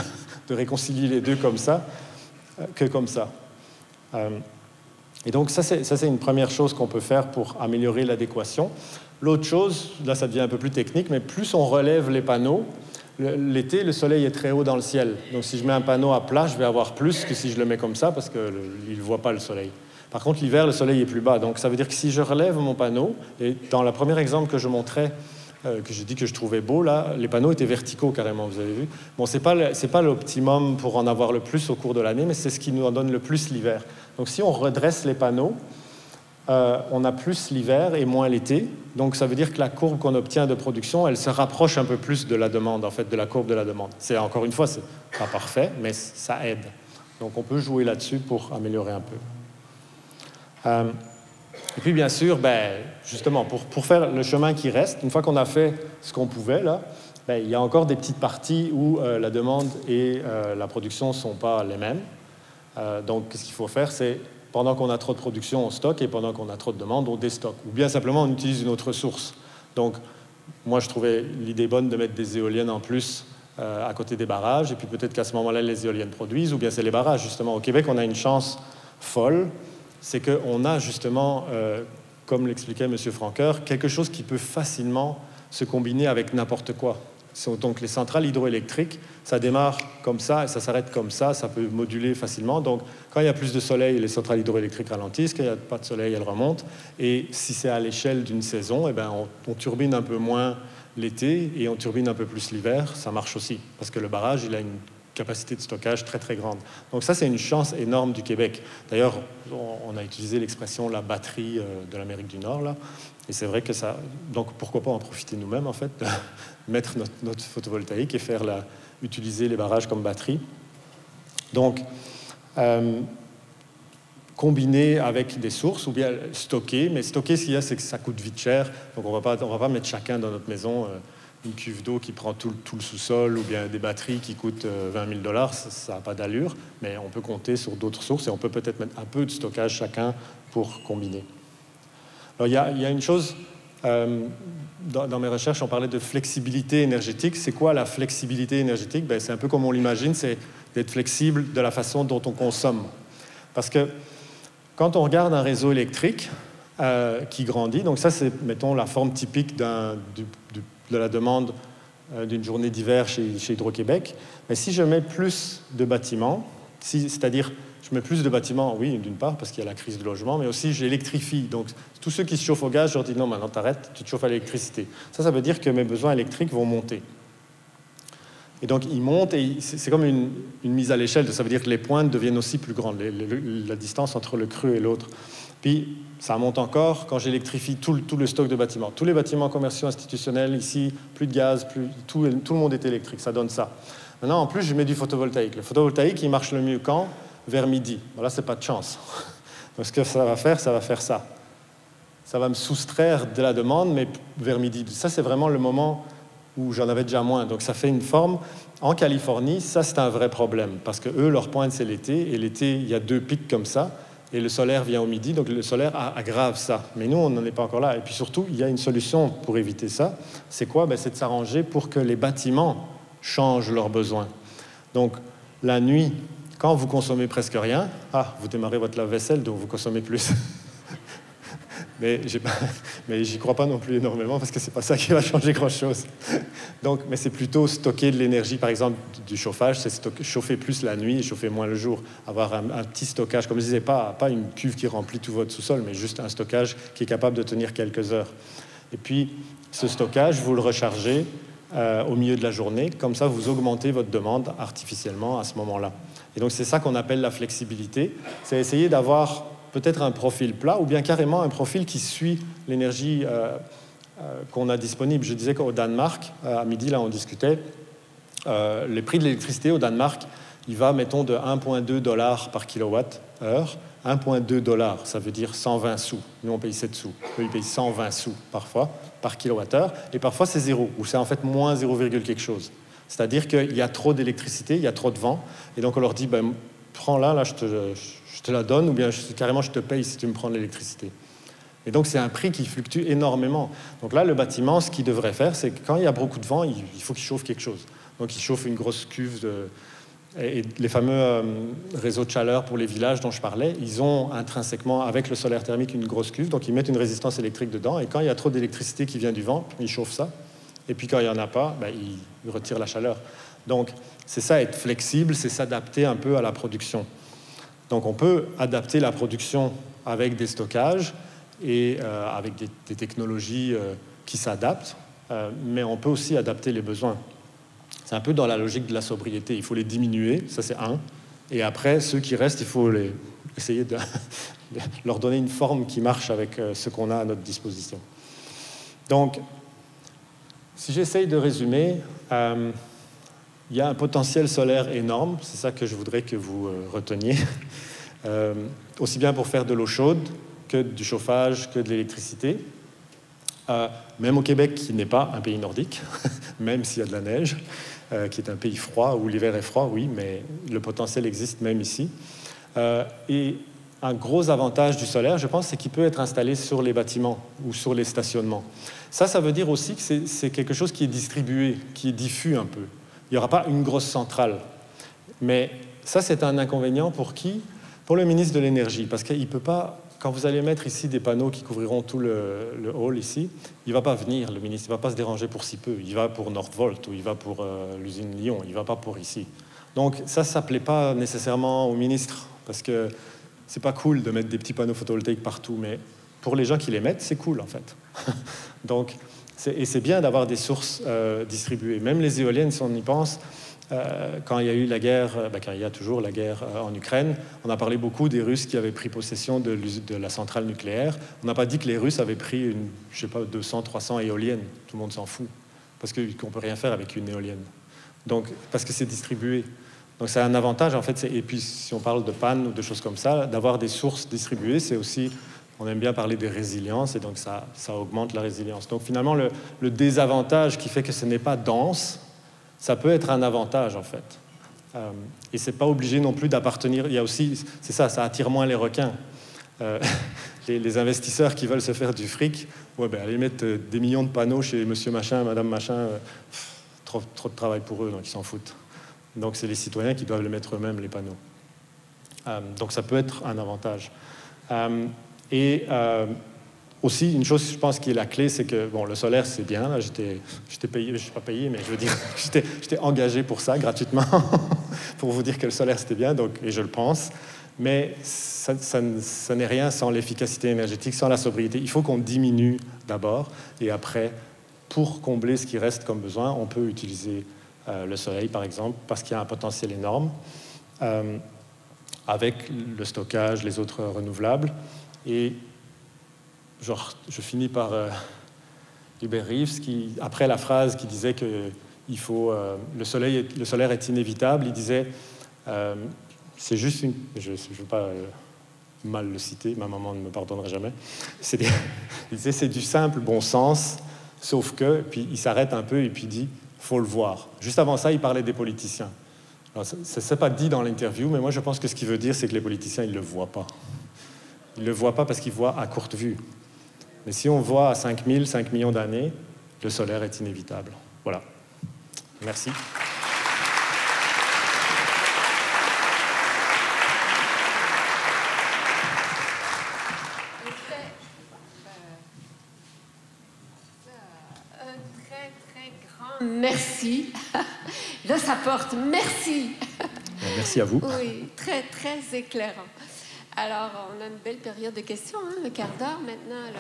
de réconcilier les deux comme ça que comme ça. Et donc ça, c'est une première chose qu'on peut faire pour améliorer l'adéquation. L'autre chose, là ça devient un peu plus technique, mais plus on relève les panneaux, l'été, le soleil est très haut dans le ciel. Donc si je mets un panneau à plat, je vais avoir plus que si je le mets comme ça, parce qu'il ne voit pas le soleil. Par contre, l'hiver, le soleil est plus bas. Donc, ça veut dire que si je relève mon panneau, et dans le premier exemple que je montrais, que j'ai dit que je trouvais beau, là, les panneaux étaient verticaux carrément, vous avez vu. Bon, c'est pas l'optimum pour en avoir le plus au cours de l'année, mais c'est ce qui nous en donne le plus l'hiver. Donc, si on redresse les panneaux, on a plus l'hiver et moins l'été. Donc, ça veut dire que la courbe qu'on obtient de production, elle se rapproche un peu plus de la demande, en fait, de la courbe de la demande. C'est, encore une fois, c'est pas parfait, mais ça aide. Donc, on peut jouer là-dessus pour améliorer un peu. Et puis, bien sûr, justement, pour faire le chemin qui reste, une fois qu'on a fait ce qu'on pouvait, là, il y a encore des petites parties où la demande et la production ne sont pas les mêmes. Donc, ce qu'il faut faire, c'est, pendant qu'on a trop de production, on stocke, et pendant qu'on a trop de demande, on déstocke. Ou bien simplement, on utilise une autre source. Donc, moi, je trouvais l'idée bonne de mettre des éoliennes en plus à côté des barrages, et puis peut-être qu'à ce moment-là, les éoliennes produisent, ou bien c'est les barrages, justement. Au Québec, on a une chance folle, c'est qu'on a justement, comme l'expliquait M. Franqueur, quelque chose qui peut facilement se combiner avec n'importe quoi. Donc les centrales hydroélectriques, ça démarre comme ça et ça s'arrête comme ça peut moduler facilement. Donc quand il y a plus de soleil, les centrales hydroélectriques ralentissent, quand il n'y a pas de soleil, elles remontent. Et si c'est à l'échelle d'une saison, on turbine un peu moins l'été et on turbine un peu plus l'hiver, ça marche aussi. Parce que le barrage, il a une capacité de stockage très très grande. Donc ça, c'est une chance énorme du Québec. D'ailleurs, on a utilisé l'expression la batterie de l'Amérique du Nord, là, et c'est vrai que ça... Donc pourquoi pas en profiter nous-mêmes, en fait, de mettre notre photovoltaïque et utiliser les barrages comme batterie. Donc, combiner avec des sources ou bien stocker, mais stocker, ce qu'il y a, c'est que ça coûte vite cher, donc on va pas mettre chacun dans notre maison une cuve d'eau qui prend tout le sous-sol ou bien des batteries qui coûtent 20 000 $, ça n'a pas d'allure, mais on peut compter sur d'autres sources et on peut peut-être mettre un peu de stockage chacun pour combiner. Alors, il y a une chose, dans mes recherches, on parlait de flexibilité énergétique. C'est quoi la flexibilité énergétique? C'est un peu comme on l'imagine, c'est d'être flexible de la façon dont on consomme. Parce que quand on regarde un réseau électrique qui grandit, donc ça, c'est, mettons, la forme typique de la demande d'une journée d'hiver chez Hydro-Québec. Mais si je mets plus de bâtiments, c'est-à-dire je mets plus de bâtiments, oui, d'une part, parce qu'il y a la crise du logement, mais aussi j'électrifie. Donc, tous ceux qui se chauffent au gaz, je leur dis non, maintenant t'arrêtes, tu te chauffes à l'électricité. Ça veut dire que mes besoins électriques vont monter. Et donc, ils montent, et c'est comme une mise à l'échelle. Ça veut dire que les pointes deviennent aussi plus grandes, la distance entre le creux et l'autre. Puis, ça monte encore quand j'électrifie tout le stock de bâtiments. Tous les bâtiments commerciaux institutionnels, ici, plus de gaz, tout le monde est électrique, ça donne ça. Maintenant, en plus, je mets du photovoltaïque. Le photovoltaïque, il marche le mieux quand? Vers midi. Bon, là, c'est pas de chance. Donc, ce que ça va faire ça. Ça va me soustraire de la demande, mais vers midi. Ça, c'est vraiment le moment où j'en avais déjà moins. Donc, ça fait une forme. En Californie, ça, c'est un vrai problème, parce que eux, leur pointe, c'est l'été, et l'été, il y a 2 pics comme ça, et le solaire vient au midi, donc le solaire aggrave ça. Mais nous, on n'en est pas encore là. Et puis surtout, il y a une solution pour éviter ça. C'est quoi? C'est de s'arranger pour que les bâtiments changent leurs besoins. Donc, la nuit, Quand vous consommez presque rien, vous démarrez votre lave-vaisselle, donc vous consommez plus. Mais j'y crois pas non plus énormément parce que c'est pas ça qui va changer grand-chose. Donc, mais c'est plutôt stocker de l'énergie, par exemple du chauffage, c'est chauffer plus la nuit et chauffer moins le jour. Avoir un petit stockage, comme je disais, pas une cuve qui remplit tout votre sous-sol, mais juste un stockage qui est capable de tenir quelques heures. Et puis, ce stockage, vous le rechargez au milieu de la journée, comme ça vous augmentez votre demande artificiellement à ce moment-là. Et donc c'est ça qu'on appelle la flexibilité, c'est essayer d'avoir peut-être un profil plat ou bien carrément un profil qui suit l'énergie qu'on a disponible. Je disais qu'au Danemark, à midi, là, on discutait, les prix de l'électricité au Danemark, il va, mettons, de 1,2 $ par kilowattheure. 1,2 $, ça veut dire 120 sous. Nous, on paye 7 sous. Eux, ils payent 120 sous parfois par kilowattheure. Et parfois, c'est zéro, ou c'est en fait moins 0, quelque chose. C'est-à-dire qu'il y a trop d'électricité, il y a trop de vent. Et donc, on leur dit, prends-la, je te la donne, ou bien carrément, je te paye si tu me prends de l'électricité. Et donc, c'est un prix qui fluctue énormément. Donc là, le bâtiment, ce qu'il devrait faire, c'est que quand il y a beaucoup de vent, il faut qu'il chauffe quelque chose. Donc, il chauffe une grosse cuve Et les fameux réseaux de chaleur pour les villages dont je parlais, ils ont intrinsèquement, avec le solaire thermique, une grosse cuve. Donc, ils mettent une résistance électrique dedans. Et quand il y a trop d'électricité qui vient du vent, ils chauffent ça. Et puis, quand il n'y en a pas, ils retirent la chaleur. Donc, c'est ça, être flexible, c'est s'adapter un peu à la production. Donc, on peut adapter la production avec des stockages et avec des technologies qui s'adaptent, mais on peut aussi adapter les besoins. C'est un peu dans la logique de la sobriété. Il faut les diminuer, ça c'est un. Et après, ceux qui restent, il faut essayer de leur donner une forme qui marche avec ce qu'on a à notre disposition. Donc, si j'essaye de résumer, il y a un potentiel solaire énorme. C'est ça que je voudrais que vous reteniez. Aussi bien pour faire de l'eau chaude que du chauffage, que de l'électricité. Même au Québec, qui n'est pas un pays nordique, même s'il y a de la neige, qui est un pays froid, où l'hiver est froid, oui, mais le potentiel existe même ici. Et un gros avantage du solaire, je pense, c'est qu'il peut être installé sur les bâtiments ou sur les stationnements. Ça veut dire aussi que c'est quelque chose qui est distribué, qui est diffus un peu. Il n'y aura pas une grosse centrale. Mais ça, c'est un inconvénient pour qui ? Pour le ministre de l'Énergie, parce qu'il ne peut pas... Quand vous allez mettre ici des panneaux qui couvriront tout le hall ici, il ne va pas venir, le ministre, il ne va pas se déranger pour si peu. Il va pour Northvolt ou il va pour l'usine Lyon, il ne va pas pour ici. Donc ça ne plaît pas nécessairement au ministre, parce que ce n'est pas cool de mettre des petits panneaux photovoltaïques partout, mais pour les gens qui les mettent, c'est cool en fait. Donc, c'est bien d'avoir des sources distribuées. Même les éoliennes, si on y pense... quand il y a eu la guerre, quand il y a toujours la guerre en Ukraine, on a parlé beaucoup des Russes qui avaient pris possession de la centrale nucléaire. On n'a pas dit que les Russes avaient pris 200, 300 éoliennes. Tout le monde s'en fout, parce qu'on ne peut rien faire avec une éolienne. Donc, parce que c'est distribué. Donc c'est un avantage, en fait. Et puis, si on parle de panne ou de choses comme ça, d'avoir des sources distribuées, c'est aussi... On aime bien parler de résilience, et donc ça augmente la résilience. Donc finalement, le désavantage qui fait que ce n'est pas dense, ça peut être un avantage, en fait. Et c'est pas obligé non plus d'appartenir... Il y a aussi... C'est ça attire moins les requins. Les investisseurs qui veulent se faire du fric, aller mettre des millions de panneaux chez monsieur machin, madame machin, trop de travail pour eux, donc ils s'en foutent. Donc c'est les citoyens qui doivent les mettre eux-mêmes, les panneaux. Donc ça peut être un avantage. Aussi, une chose, je pense, qui est la clé, c'est que, le solaire, c'est bien. Là, j'étais payé, je ne suis pas payé, mais je veux dire, j'étais engagé pour ça, gratuitement, pour vous dire que le solaire, c'était bien, et je le pense. Mais ça n'est rien sans l'efficacité énergétique, sans la sobriété. Il faut qu'on diminue d'abord, et après, pour combler ce qui reste comme besoin, on peut utiliser le soleil, par exemple, parce qu'il y a un potentiel énorme, avec le stockage, les autres renouvelables. Et je finis par Hubert Reeves, qui, après la phrase qui disait que le solaire est inévitable, il disait c'est juste une... Je ne veux pas mal le citer, ma maman ne me pardonnerait jamais. Il disait c'est du simple bon sens, sauf que... Puis il s'arrête un peu et puis il dit faut le voir. Juste avant ça, il parlait des politiciens. Alors, ça ne s'est pas dit dans l'interview, mais moi je pense que ce qu'il veut dire, c'est que les politiciens, ils ne le voient pas. Ils ne le voient pas parce qu'ils voient à courte vue. Mais si on voit à 5 millions d'années, le solaire est inévitable. Voilà. Merci. grand merci. Là, ça porte merci. Merci à vous. Oui, très, très éclairant. Alors, on a une belle période de questions, hein, un quart d'heure maintenant. Là.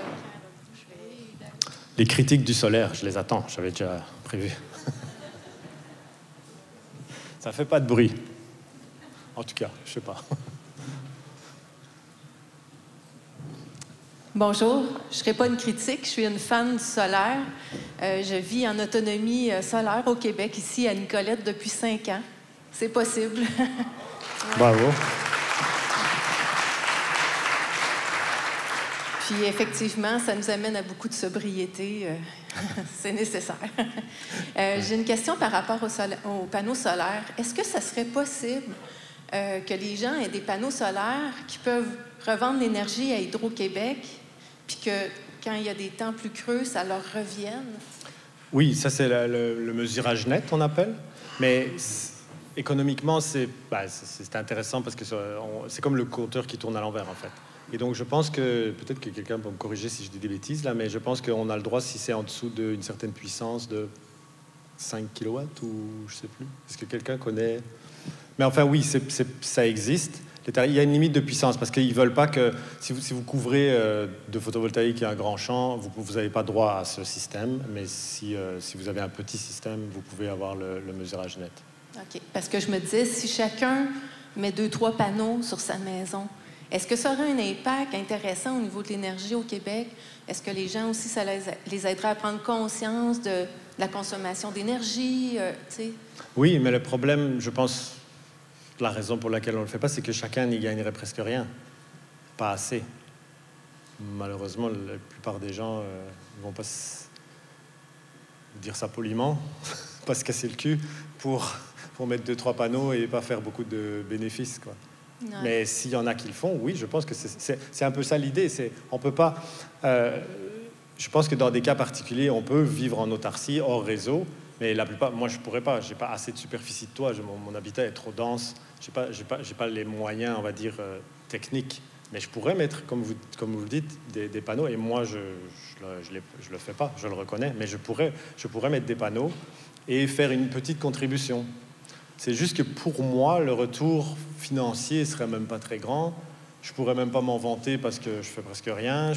Les critiques du solaire, je les attends, j'avais déjà prévu. Ça fait pas de bruit. En tout cas, je sais pas. Bonjour, je ne serai pas une critique, je suis une fan du solaire. Je vis en autonomie solaire au Québec, ici à Nicolette, depuis 5 ans. C'est possible. Bravo. Puis effectivement, ça nous amène à beaucoup de sobriété. C'est nécessaire. J'ai une question par rapport aux panneaux solaires. Est-ce que ça serait possible que les gens aient des panneaux solaires qui peuvent revendre l'énergie à Hydro-Québec, puis que quand il y a des temps plus creux, ça leur revienne? Oui, ça c'est le mesurage net, on appelle. Mais économiquement, c'est intéressant parce que c'est comme le compteur qui tourne à l'envers, en fait. Et donc, je pense que, peut-être que quelqu'un peut me corriger si je dis des bêtises, là, mais je pense qu'on a le droit, si c'est en dessous d'une certaine puissance, de 5 kW ou je sais plus. Est-ce que quelqu'un connaît? Mais enfin, oui, ça existe. Il y a une limite de puissance parce qu'ils ne veulent pas que, si vous couvrez de photovoltaïque et un grand champ, vous n'avez pas droit à ce système. Mais si vous avez un petit système, vous pouvez avoir le mesurage net. OK. Parce que je me disais, si chacun met 2-3 panneaux sur sa maison, est-ce que ça aurait un impact intéressant au niveau de l'énergie au Québec? Est-ce que les gens aussi, ça les aiderait à prendre conscience de la consommation d'énergie? Oui, mais le problème, je pense, la raison pour laquelle on ne le fait pas, c'est que chacun n'y gagnerait presque rien. Pas assez. Malheureusement, la plupart des gens ne vont pas dire ça poliment, pas se casser le cul pour mettre 2-3 panneaux et pas faire beaucoup de bénéfices, quoi. Non. Mais s'il y en a qui le font, oui, je pense que c'est un peu ça l'idée. On peut pas. Je pense que dans des cas particuliers, on peut vivre en autarcie, hors réseau. Mais la plupart, moi, je pourrais pas. J'ai pas assez de superficie de toit. Mon habitat est trop dense. J'ai pas les moyens, on va dire, techniques. Mais je pourrais mettre, comme vous le dites, des panneaux. Et moi, je le fais pas. Je le reconnais. Mais je pourrais mettre des panneaux et faire une petite contribution. C'est juste que pour moi, le retour financier serait même pas très grand. Je pourrais même pas m'en vanter parce que je fais presque rien.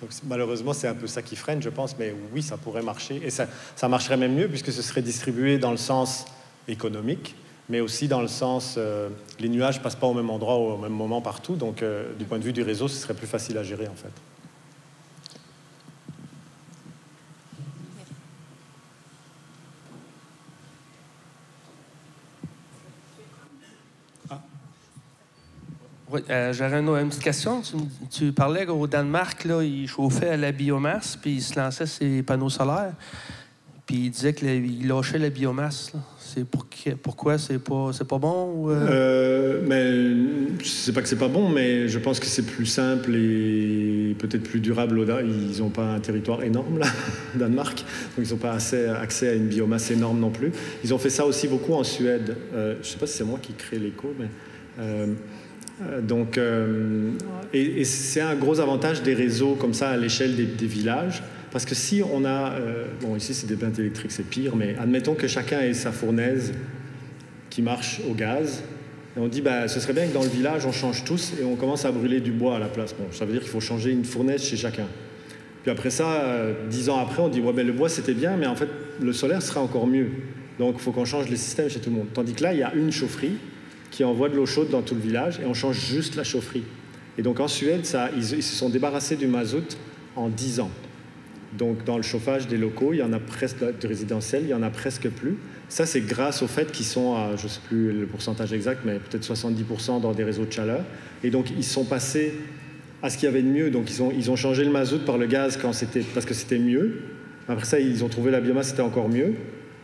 Donc, malheureusement, c'est un peu ça qui freine, je pense. Mais oui, ça pourrait marcher. Et ça marcherait même mieux puisque ce serait distribué dans le sens économique, mais aussi dans le sens... les nuages passent pas au même endroit au même moment partout. Donc, du point de vue du réseau, ce serait plus facile à gérer, en fait. Oui, j'aurais une petite question. Tu parlais qu'au Danemark, là, ils chauffaient à la biomasse, puis ils se lançaient ces panneaux solaires, puis ils disaient qu'ils lâchaient la biomasse. Là. Pourquoi c'est pas bon? Ou mais je sais pas que c'est pas bon, mais je pense que c'est plus simple et peut-être plus durable. Ils n'ont pas un territoire énorme, là, Danemark, donc ils n'ont pas accès à une biomasse énorme non plus. Ils ont fait ça aussi beaucoup en Suède. Je sais pas si c'est moi qui crée l'écho, mais... et c'est un gros avantage des réseaux comme ça à l'échelle des villages, parce que si on a bon, ici c'est des plaintes électriques, c'est pire, mais admettons que chacun ait sa fournaise qui marche au gaz et on dit ce serait bien que dans le village on change tous et on commence à brûler du bois à la place. Bon, ça veut dire qu'il faut changer une fournaise chez chacun, puis après ça 10 ans après on dit le bois c'était bien, mais en fait le solaire sera encore mieux, donc il faut qu'on change les systèmes chez tout le monde. Tandis que là il y a une chaufferie qui envoie de l'eau chaude dans tout le village, et on change juste la chaufferie. Et donc en Suède, ils se sont débarrassés du mazout en 10 ans. Donc dans le chauffage des locaux, il y en a presque, de résidentiel, il y en a presque plus. Ça, c'est grâce au fait qu'ils sont à, je ne sais plus le pourcentage exact, mais peut-être 70% dans des réseaux de chaleur. Et donc ils sont passés à ce qu'il y avait de mieux. Donc ils ont changé le mazout par le gaz parce que c'était mieux. Après ça, ils ont trouvé la biomasse, c'était encore mieux.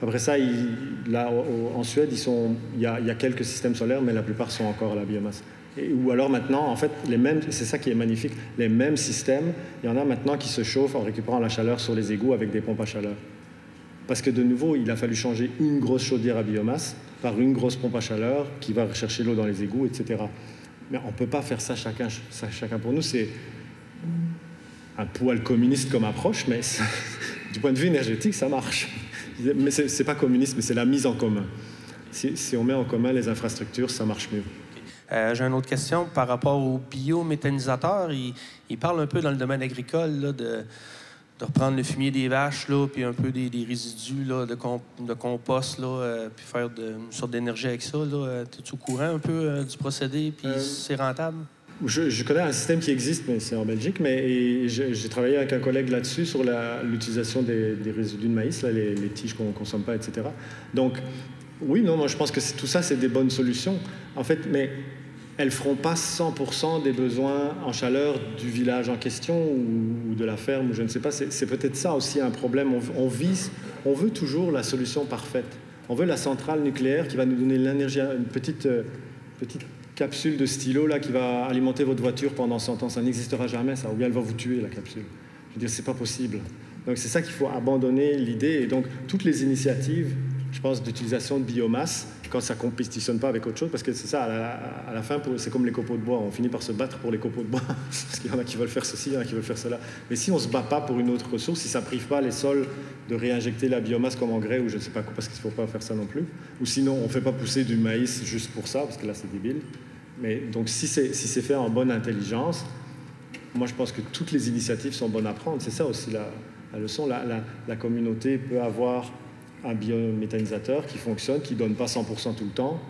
Après ça, là, en Suède, il y a quelques systèmes solaires, mais la plupart sont encore à la biomasse. Ou alors maintenant, en fait, c'est ça qui est magnifique, les mêmes systèmes, il y en a maintenant qui se chauffent en récupérant la chaleur sur les égouts avec des pompes à chaleur. Parce que de nouveau, il a fallu changer une grosse chaudière à biomasse par une grosse pompe à chaleur qui va rechercher l'eau dans les égouts, etc. Mais on ne peut pas faire ça chacun pour nous. C'est un poil communiste comme approche, mais du point de vue énergétique, ça marche. Mais ce n'est pas communiste, mais c'est la mise en commun. Si on met en commun les infrastructures, ça marche mieux. J'ai une autre question par rapport aux biométhanisateurs. Ils parlent un peu dans le domaine agricole là, de reprendre le fumier des vaches, là, puis un peu des résidus là, de compost, là, puis faire une sorte d'énergie avec ça. Es-tu au courant un peu du procédé, puis c'est rentable? Je connais un système qui existe, mais c'est en Belgique. Mais j'ai travaillé avec un collègue là-dessus sur l'utilisation des résidus de maïs, là, les tiges qu'on ne consomme pas, etc. Donc, oui, non, moi je pense que tout ça, c'est des bonnes solutions. En fait, mais elles ne feront pas 100% des besoins en chaleur du village en question ou de la ferme, ou je ne sais pas. C'est peut-être ça aussi un problème. On veut toujours la solution parfaite. On veut la centrale nucléaire qui va nous donner l'énergie, une petite capsule de stylo là, qui va alimenter votre voiture pendant 100 ans. Ça n'existera jamais, ça. Ou bien elle va vous tuer, la capsule. Je veux dire, c'est pas possible. Donc c'est ça qu'il faut abandonner l'idée. Et donc toutes les initiatives, je pense, d'utilisation de biomasse, quand ça ne compétitionne pas avec autre chose, parce que c'est ça, à la fin, c'est comme les copeaux de bois, on finit par se battre pour les copeaux de bois, parce qu'il y en a qui veulent faire ceci, il y en a qui veulent faire cela. Mais si on ne se bat pas pour une autre ressource, si ça ne prive pas les sols de réinjecter la biomasse comme engrais, ou je ne sais pas quoi, parce qu'il ne faut pas faire ça non plus, ou sinon on ne fait pas pousser du maïs juste pour ça, parce que là c'est débile. Mais donc si c'est fait en bonne intelligence, moi je pense que toutes les initiatives sont bonnes à prendre. C'est ça aussi la leçon. La communauté peut avoir un biométhanisateur qui fonctionne, qui ne donne pas 100% tout le temps.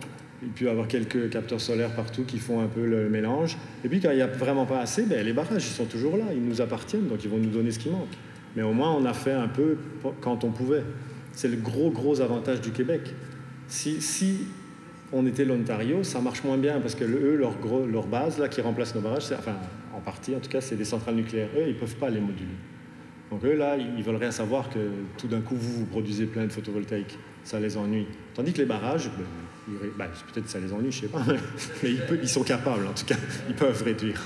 Il peut y avoir quelques capteurs solaires partout qui font un peu le mélange. Et puis quand il n'y a vraiment pas assez, les barrages, ils sont toujours là, ils nous appartiennent, donc ils vont nous donner ce qui manque. Mais au moins, on a fait un peu quand on pouvait. C'est le gros avantage du Québec. Si on était l'Ontario, ça marche moins bien, parce que eux, leur base, là, qui remplace nos barrages, enfin, en partie, en tout cas, c'est des centrales nucléaires. Eux, ils ne peuvent pas les moduler. Donc eux, là, ils veulent rien savoir que tout d'un coup, vous produisez plein de photovoltaïques. Ça les ennuie. Tandis que les barrages, peut-être que ça les ennuie, je ne sais pas, mais ils sont capables, en tout cas. Ils peuvent réduire.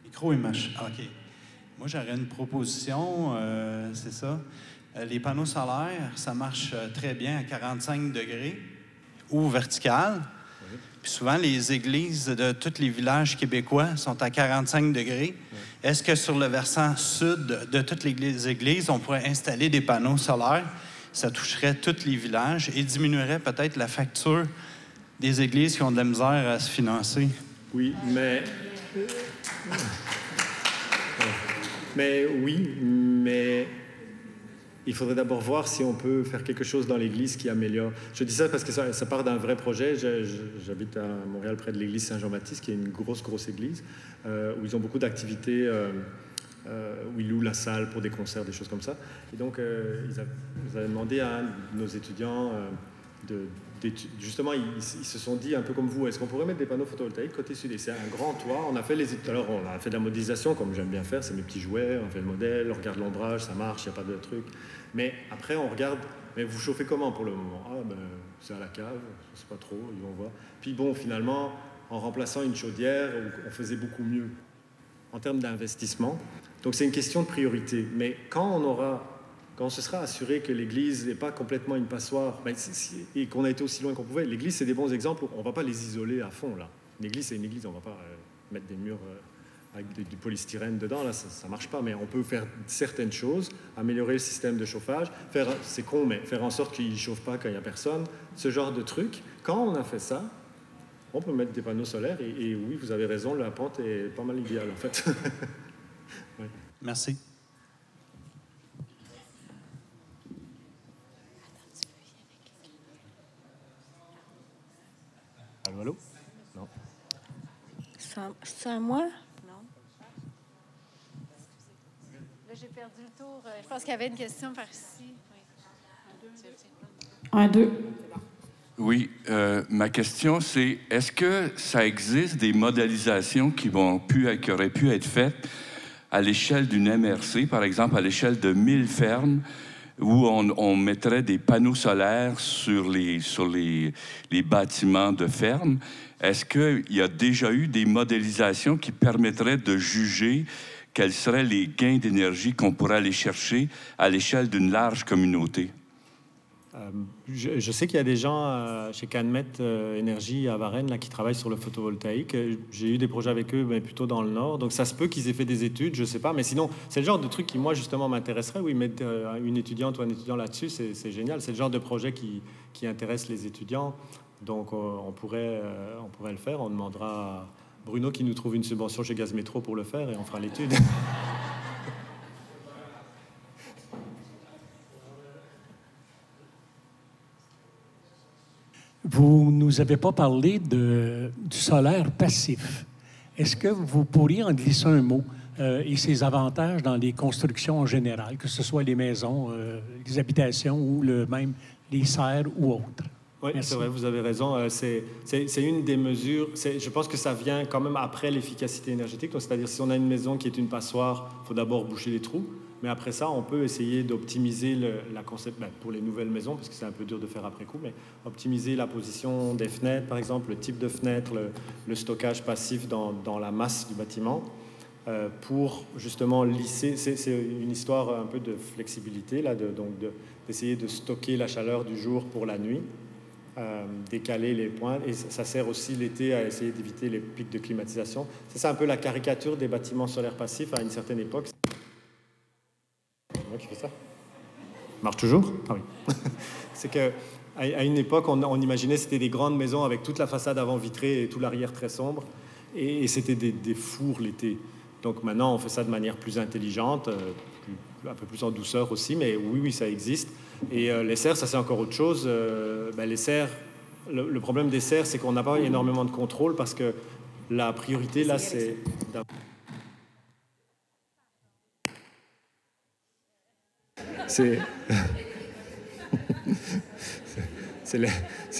Micro et machine. OK. Moi, j'aurais une proposition, c'est ça. Les panneaux solaires, ça marche très bien à 45 degrés ou vertical. Puis souvent, les églises de tous les villages québécois sont à 45 degrés. Est-ce que sur le versant sud de toutes les églises, on pourrait installer des panneaux solaires? Ça toucherait tous les villages et diminuerait peut-être la facture des églises qui ont de la misère à se financer. Oui, mais il faudrait d'abord voir si on peut faire quelque chose dans l'église qui améliore. Je dis ça parce que ça part d'un vrai projet. J'habite à Montréal, près de l'église Saint-Jean-Baptiste, qui est une grosse église, où ils ont beaucoup d'activités, où ils louent la salle pour des concerts, des choses comme ça. Et donc, ils avaient demandé à un de nos étudiants justement, ils se sont dit, un peu comme vous, est-ce qu'on pourrait mettre des panneaux photovoltaïques côté sud? Et c'est un grand toit. On a fait alors, on a fait de la modélisation, comme j'aime bien faire, c'est mes petits jouets, on fait le modèle, on regarde l'ombrage, ça marche, il n'y a pas de truc. Mais après, on regarde, mais vous chauffez comment pour le moment? C'est à la cave, je ne sais pas trop, ils vont voir. Puis bon, finalement, en remplaçant une chaudière, on faisait beaucoup mieux en termes d'investissement. Donc c'est une question de priorité. Mais quand on se sera assuré que l'Église n'est pas complètement une passoire, et qu'on a été aussi loin qu'on pouvait, l'Église, c'est des bons exemples, on ne va pas les isoler à fond, là. Une Église, c'est une Église, on ne va pas mettre des murs avec du polystyrène dedans, là, ça ne marche pas, mais on peut faire certaines choses, améliorer le système de chauffage, c'est con, mais faire en sorte qu'il ne chauffe pas quand il n'y a personne, ce genre de truc. Quand on a fait ça, on peut mettre des panneaux solaires, et oui, vous avez raison, la pente est pas mal idéale, en fait. Ouais. Merci. Allô? Non. C'est à moi? Non. Là, j'ai perdu le tour. Je pense qu'il y avait une question par ici. Oui. 1, 2. Oui, ma question, c'est est-ce que ça existe des modélisations qui auraient pu être faites à l'échelle d'une MRC, par exemple à l'échelle de 1000 fermes, où on mettrait des panneaux solaires sur les bâtiments de ferme? Est-ce qu'il y a déjà eu des modélisations qui permettraient de juger quels seraient les gains d'énergie qu'on pourrait aller chercher à l'échelle d'une large communauté? Je sais qu'il y a des gens chez Canmet Énergie à Varennes là, qui travaillent sur le photovoltaïque. J'ai eu des projets avec eux, mais plutôt dans le Nord. Donc ça se peut qu'ils aient fait des études, je ne sais pas. Mais sinon, c'est le genre de truc qui, moi, justement, m'intéresserait. Oui, mettre une étudiante ou un étudiant là-dessus, c'est génial. C'est le genre de projet qui intéresse les étudiants. Donc on pourrait le faire. On demandera à Bruno qui nous trouve une subvention chez Gaz Métro pour le faire et on fera l'étude. Vous ne nous avez pas parlé du solaire passif. Est-ce que vous pourriez en glisser un mot et ses avantages dans les constructions en général, que ce soit les maisons, les habitations ou même les serres ou autres? Oui, c'est vrai, vous avez raison. C'est une des mesures. Je pense que ça vient quand même après l'efficacité énergétique. C'est-à-dire, si on a une maison qui est une passoire, il faut d'abord boucher les trous. Mais après ça, on peut essayer d'optimiser la concept pour les nouvelles maisons, parce que c'est un peu dur de faire après coup, mais optimiser la position des fenêtres, par exemple, le type de fenêtre, le stockage passif dans la masse du bâtiment, pour justement lisser. C'est une histoire un peu de flexibilité, là, d'essayer de stocker la chaleur du jour pour la nuit. Décaler les points, et ça sert aussi l'été à essayer d'éviter les pics de climatisation. C'est un peu la caricature des bâtiments solaires passifs à une certaine époque. C'est moi qui fais ça. Marche toujours? Ah oui. C'est qu'à une époque, on imaginait c'était des grandes maisons avec toute la façade avant vitrée et tout l'arrière très sombre, et c'était des fours l'été. Donc maintenant, on fait ça de manière plus intelligente, un peu plus en douceur aussi, mais oui, ça existe. Et les serres, ça c'est encore autre chose. Les serres, le problème des serres, c'est qu'on n'a pas énormément de contrôle parce que la priorité là, c'est c'est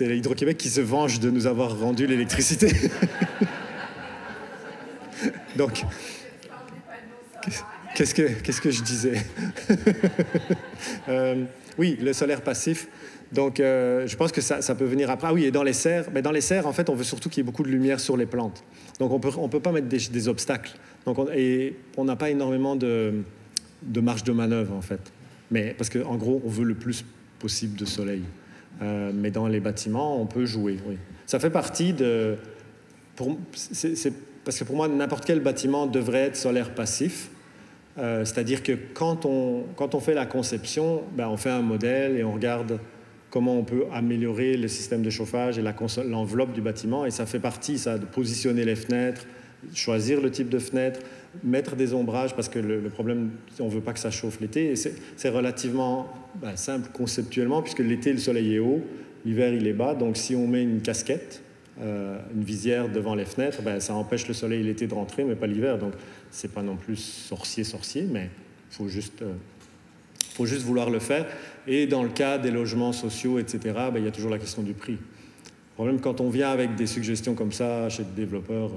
l'Hydro-Québec qui se venge de nous avoir rendu l'électricité. Donc, qu'est-ce que je disais? Oui, le solaire passif. Donc, je pense que ça peut venir après. Ah oui, et dans les serres, en fait, on veut surtout qu'il y ait beaucoup de lumière sur les plantes. Donc, on peut pas mettre des obstacles. Donc, on n'a pas énormément de marge de manœuvre, en fait. Mais parce qu'en gros, on veut le plus possible de soleil. Mais dans les bâtiments, on peut jouer, oui. Ça fait partie de... parce que pour moi, n'importe quel bâtiment devrait être solaire passif. C'est-à-dire que quand on fait la conception, on fait un modèle et on regarde comment on peut améliorer le système de chauffage et l'enveloppe du bâtiment. Et ça fait partie, ça, de positionner les fenêtres, choisir le type de fenêtre, mettre des ombrages, parce que le problème, on ne veut pas que ça chauffe l'été. Et c'est relativement simple conceptuellement, puisque l'été, le soleil est haut, l'hiver, il est bas. Donc si on met une casquette, une visière devant les fenêtres, ça empêche le soleil l'été de rentrer, mais pas l'hiver. Donc c'est pas non plus sorcier, mais il faut juste vouloir le faire. Et dans le cas des logements sociaux, etc., il y a toujours la question du prix. Le problème, quand on vient avec des suggestions comme ça chez des développeurs,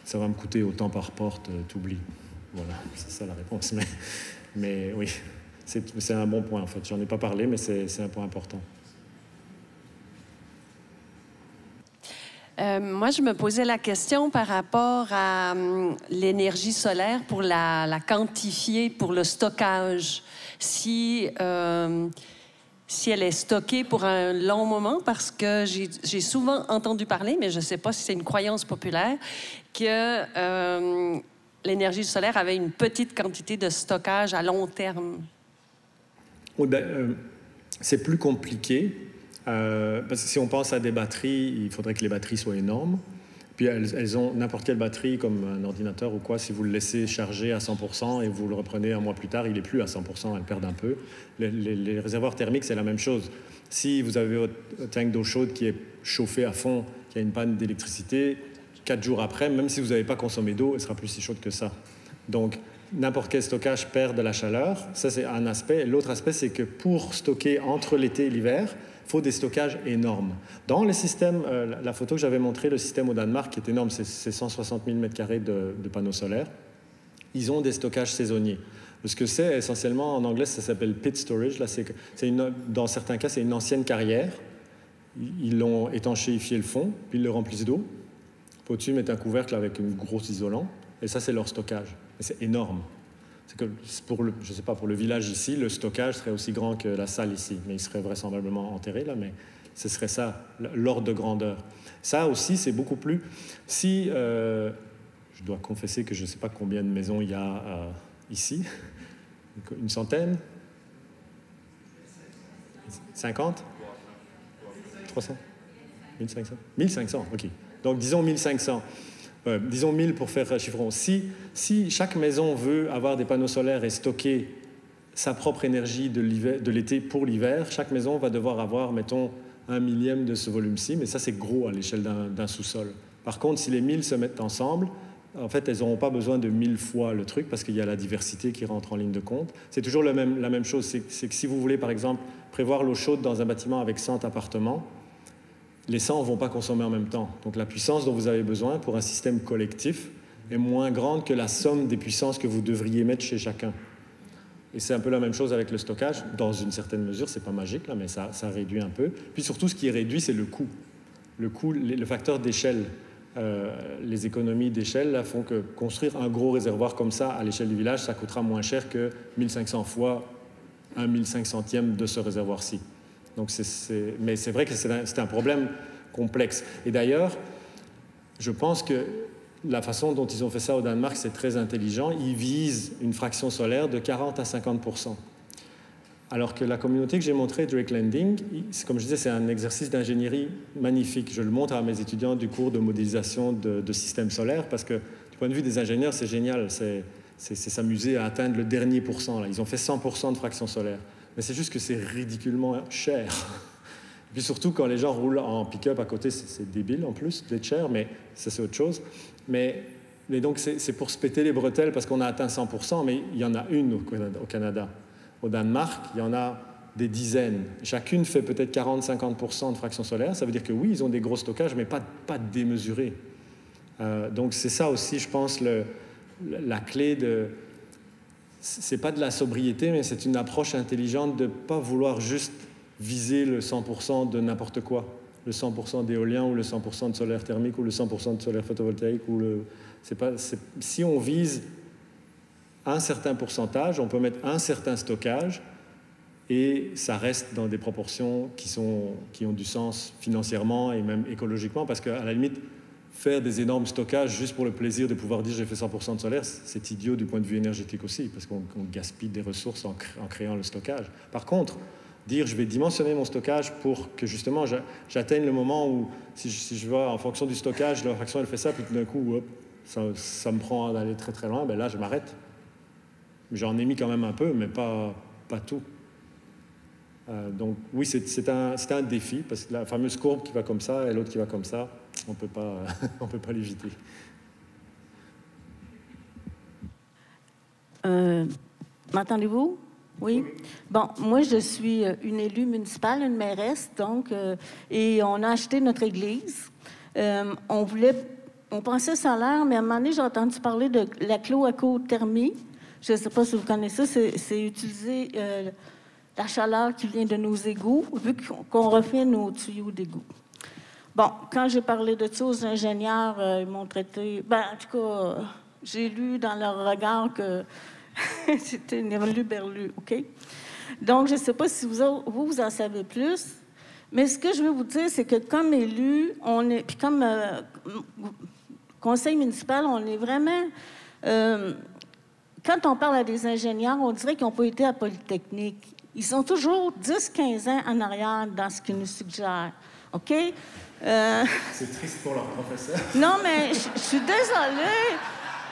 ça va me coûter autant par porte, t'oublies. Voilà, c'est ça la réponse. Mais oui, c'est un bon point en fait. J'en ai pas parlé, mais c'est un point important. Moi, je me posais la question par rapport à l'énergie solaire pour la quantifier pour le stockage. Si elle est stockée pour un long moment, parce que j'ai souvent entendu parler, mais je ne sais pas si c'est une croyance populaire, que l'énergie solaire avait une petite quantité de stockage à long terme. Oui, c'est plus compliqué. Parce que si on pense à des batteries, il faudrait que les batteries soient énormes. Puis elles ont n'importe quelle batterie, comme un ordinateur ou quoi, si vous le laissez charger à 100% et vous le reprenez un mois plus tard, il n'est plus à 100%, elles perdent un peu. Les réservoirs thermiques, c'est la même chose. Si vous avez votre tank d'eau chaude qui est chauffé à fond, qui a une panne d'électricité, 4 jours après, même si vous n'avez pas consommé d'eau, elle sera plus si chaude que ça. Donc, n'importe quel stockage perd de la chaleur. Ça, c'est un aspect. L'autre aspect, c'est que pour stocker entre l'été et l'hiver, il faut des stockages énormes. Dans les systèmes, la photo que j'avais montrée, le système au Danemark, qui est énorme, c'est 160 000 m² de panneaux solaires, ils ont des stockages saisonniers. Ce que c'est, essentiellement, en anglais, ça s'appelle pit storage. Là, dans certains cas, c'est une ancienne carrière. Ils ont étanchéifié le fond, puis ils le remplissent d'eau. Au-dessus, ils mettent un couvercle avec une grosse isolant. Et ça, c'est leur stockage. Et c'est énorme. C'est que je sais pas, pour le village ici, le stockage serait aussi grand que la salle ici, mais il serait vraisemblablement enterré là, mais ce serait ça, l'ordre de grandeur. Ça aussi, c'est beaucoup plus... Si, je dois confesser que je ne sais pas combien de maisons il y a ici, une centaine 50 300 1500 1500, ok. Donc disons 1500. Disons 1000 pour faire chiffron. Si chaque maison veut avoir des panneaux solaires et stocker sa propre énergie de l'été pour l'hiver, chaque maison va devoir avoir, mettons, 1/1000 de ce volume-ci, mais ça c'est gros à l'échelle d'un sous-sol. Par contre, si les 1000 se mettent ensemble, en fait, elles n'auront pas besoin de 1000 fois le truc parce qu'il y a la diversité qui rentre en ligne de compte. C'est toujours la même chose. C'est que si vous voulez, par exemple, prévoir l'eau chaude dans un bâtiment avec 100 appartements, les 100 ne vont pas consommer en même temps. Donc la puissance dont vous avez besoin pour un système collectif est moins grande que la somme des puissances que vous devriez mettre chez chacun. Et c'est un peu la même chose avec le stockage. Dans une certaine mesure, ce n'est pas magique, là, mais ça réduit un peu. Puis surtout, ce qui est réduit, c'est le coût. Le facteur d'échelle. Les économies d'échelle là, font que construire un gros réservoir comme ça à l'échelle du village, ça coûtera moins cher que 1500 fois 1/1500e de ce réservoir-ci. Donc mais c'est vrai que c'est un problème complexe. Et d'ailleurs, je pense que la façon dont ils ont fait ça au Danemark, c'est très intelligent. Ils visent une fraction solaire de 40 à 50%. Alors que la communauté que j'ai montrée, Drake Landing, comme je disais, c'est un exercice d'ingénierie magnifique. Je le montre à mes étudiants du cours de modélisation de systèmes solaires parce que du point de vue des ingénieurs, c'est génial. C'est s'amuser à atteindre le dernier pourcent. Là. Ils ont fait 100% de fraction solaire. Mais c'est juste que c'est ridiculement cher. Et puis surtout, quand les gens roulent en pick-up à côté, c'est débile en plus d'être cher, mais ça, c'est autre chose. Mais donc, c'est pour se péter les bretelles parce qu'on a atteint 100%, mais il y en a une au Canada. Au Danemark, il y en a des dizaines. Chacune fait peut-être 40-50% de fraction solaire. Ça veut dire que oui, ils ont des gros stockages, mais pas démesurés. Donc c'est ça aussi, je pense, la clé de... C'est pas de la sobriété, mais c'est une approche intelligente de ne pas vouloir juste viser le 100% de n'importe quoi. Le 100% d'éolien ou le 100% de solaire thermique ou le 100% de solaire photovoltaïque. Si on vise un certain pourcentage, on peut mettre un certain stockage et ça reste dans des proportions qui ont du sens financièrement et même écologiquement parce qu'à la limite, faire des énormes stockages juste pour le plaisir de pouvoir dire j'ai fait 100% de solaire, c'est idiot du point de vue énergétique aussi parce qu'on gaspille des ressources en créant le stockage. Par contre, dire je vais dimensionner mon stockage pour que justement j'atteigne le moment où si je vois en fonction du stockage, la fraction elle fait ça, puis tout d'un coup, hop, ça me prend d'aller très très loin, ben là je m'arrête. J'en ai mis quand même un peu, mais pas tout. Donc oui, c'est un défi, parce que la fameuse courbe qui va comme ça et l'autre qui va comme ça, on peut pas l'éviter. M'entendez-vous? Oui. Bon, moi, je suis une élue municipale, une mairesse, donc, et on a acheté notre église. On pensait solaire, mais à un moment donné, j'ai entendu parler de la cloacothermie. Je ne sais pas si vous connaissez ça, c'est utiliser la chaleur qui vient de nos égouts, vu qu'on refait nos tuyaux d'égout. Bon, quand j'ai parlé de ça aux ingénieurs, ils m'ont traité... Ben, en tout cas, j'ai lu dans leur regard que c'était une hurluberlu, OK? Donc, je ne sais pas si vous en savez plus, mais ce que je veux vous dire, c'est que comme élu, puis comme conseil municipal, on est vraiment... quand on parle à des ingénieurs, on dirait qu'ils n'ont pas été à Polytechnique. Ils sont toujours 10-15 ans en arrière dans ce qu'ils nous suggèrent. OK? C'est triste pour leur professeur. Non, mais je suis désolée.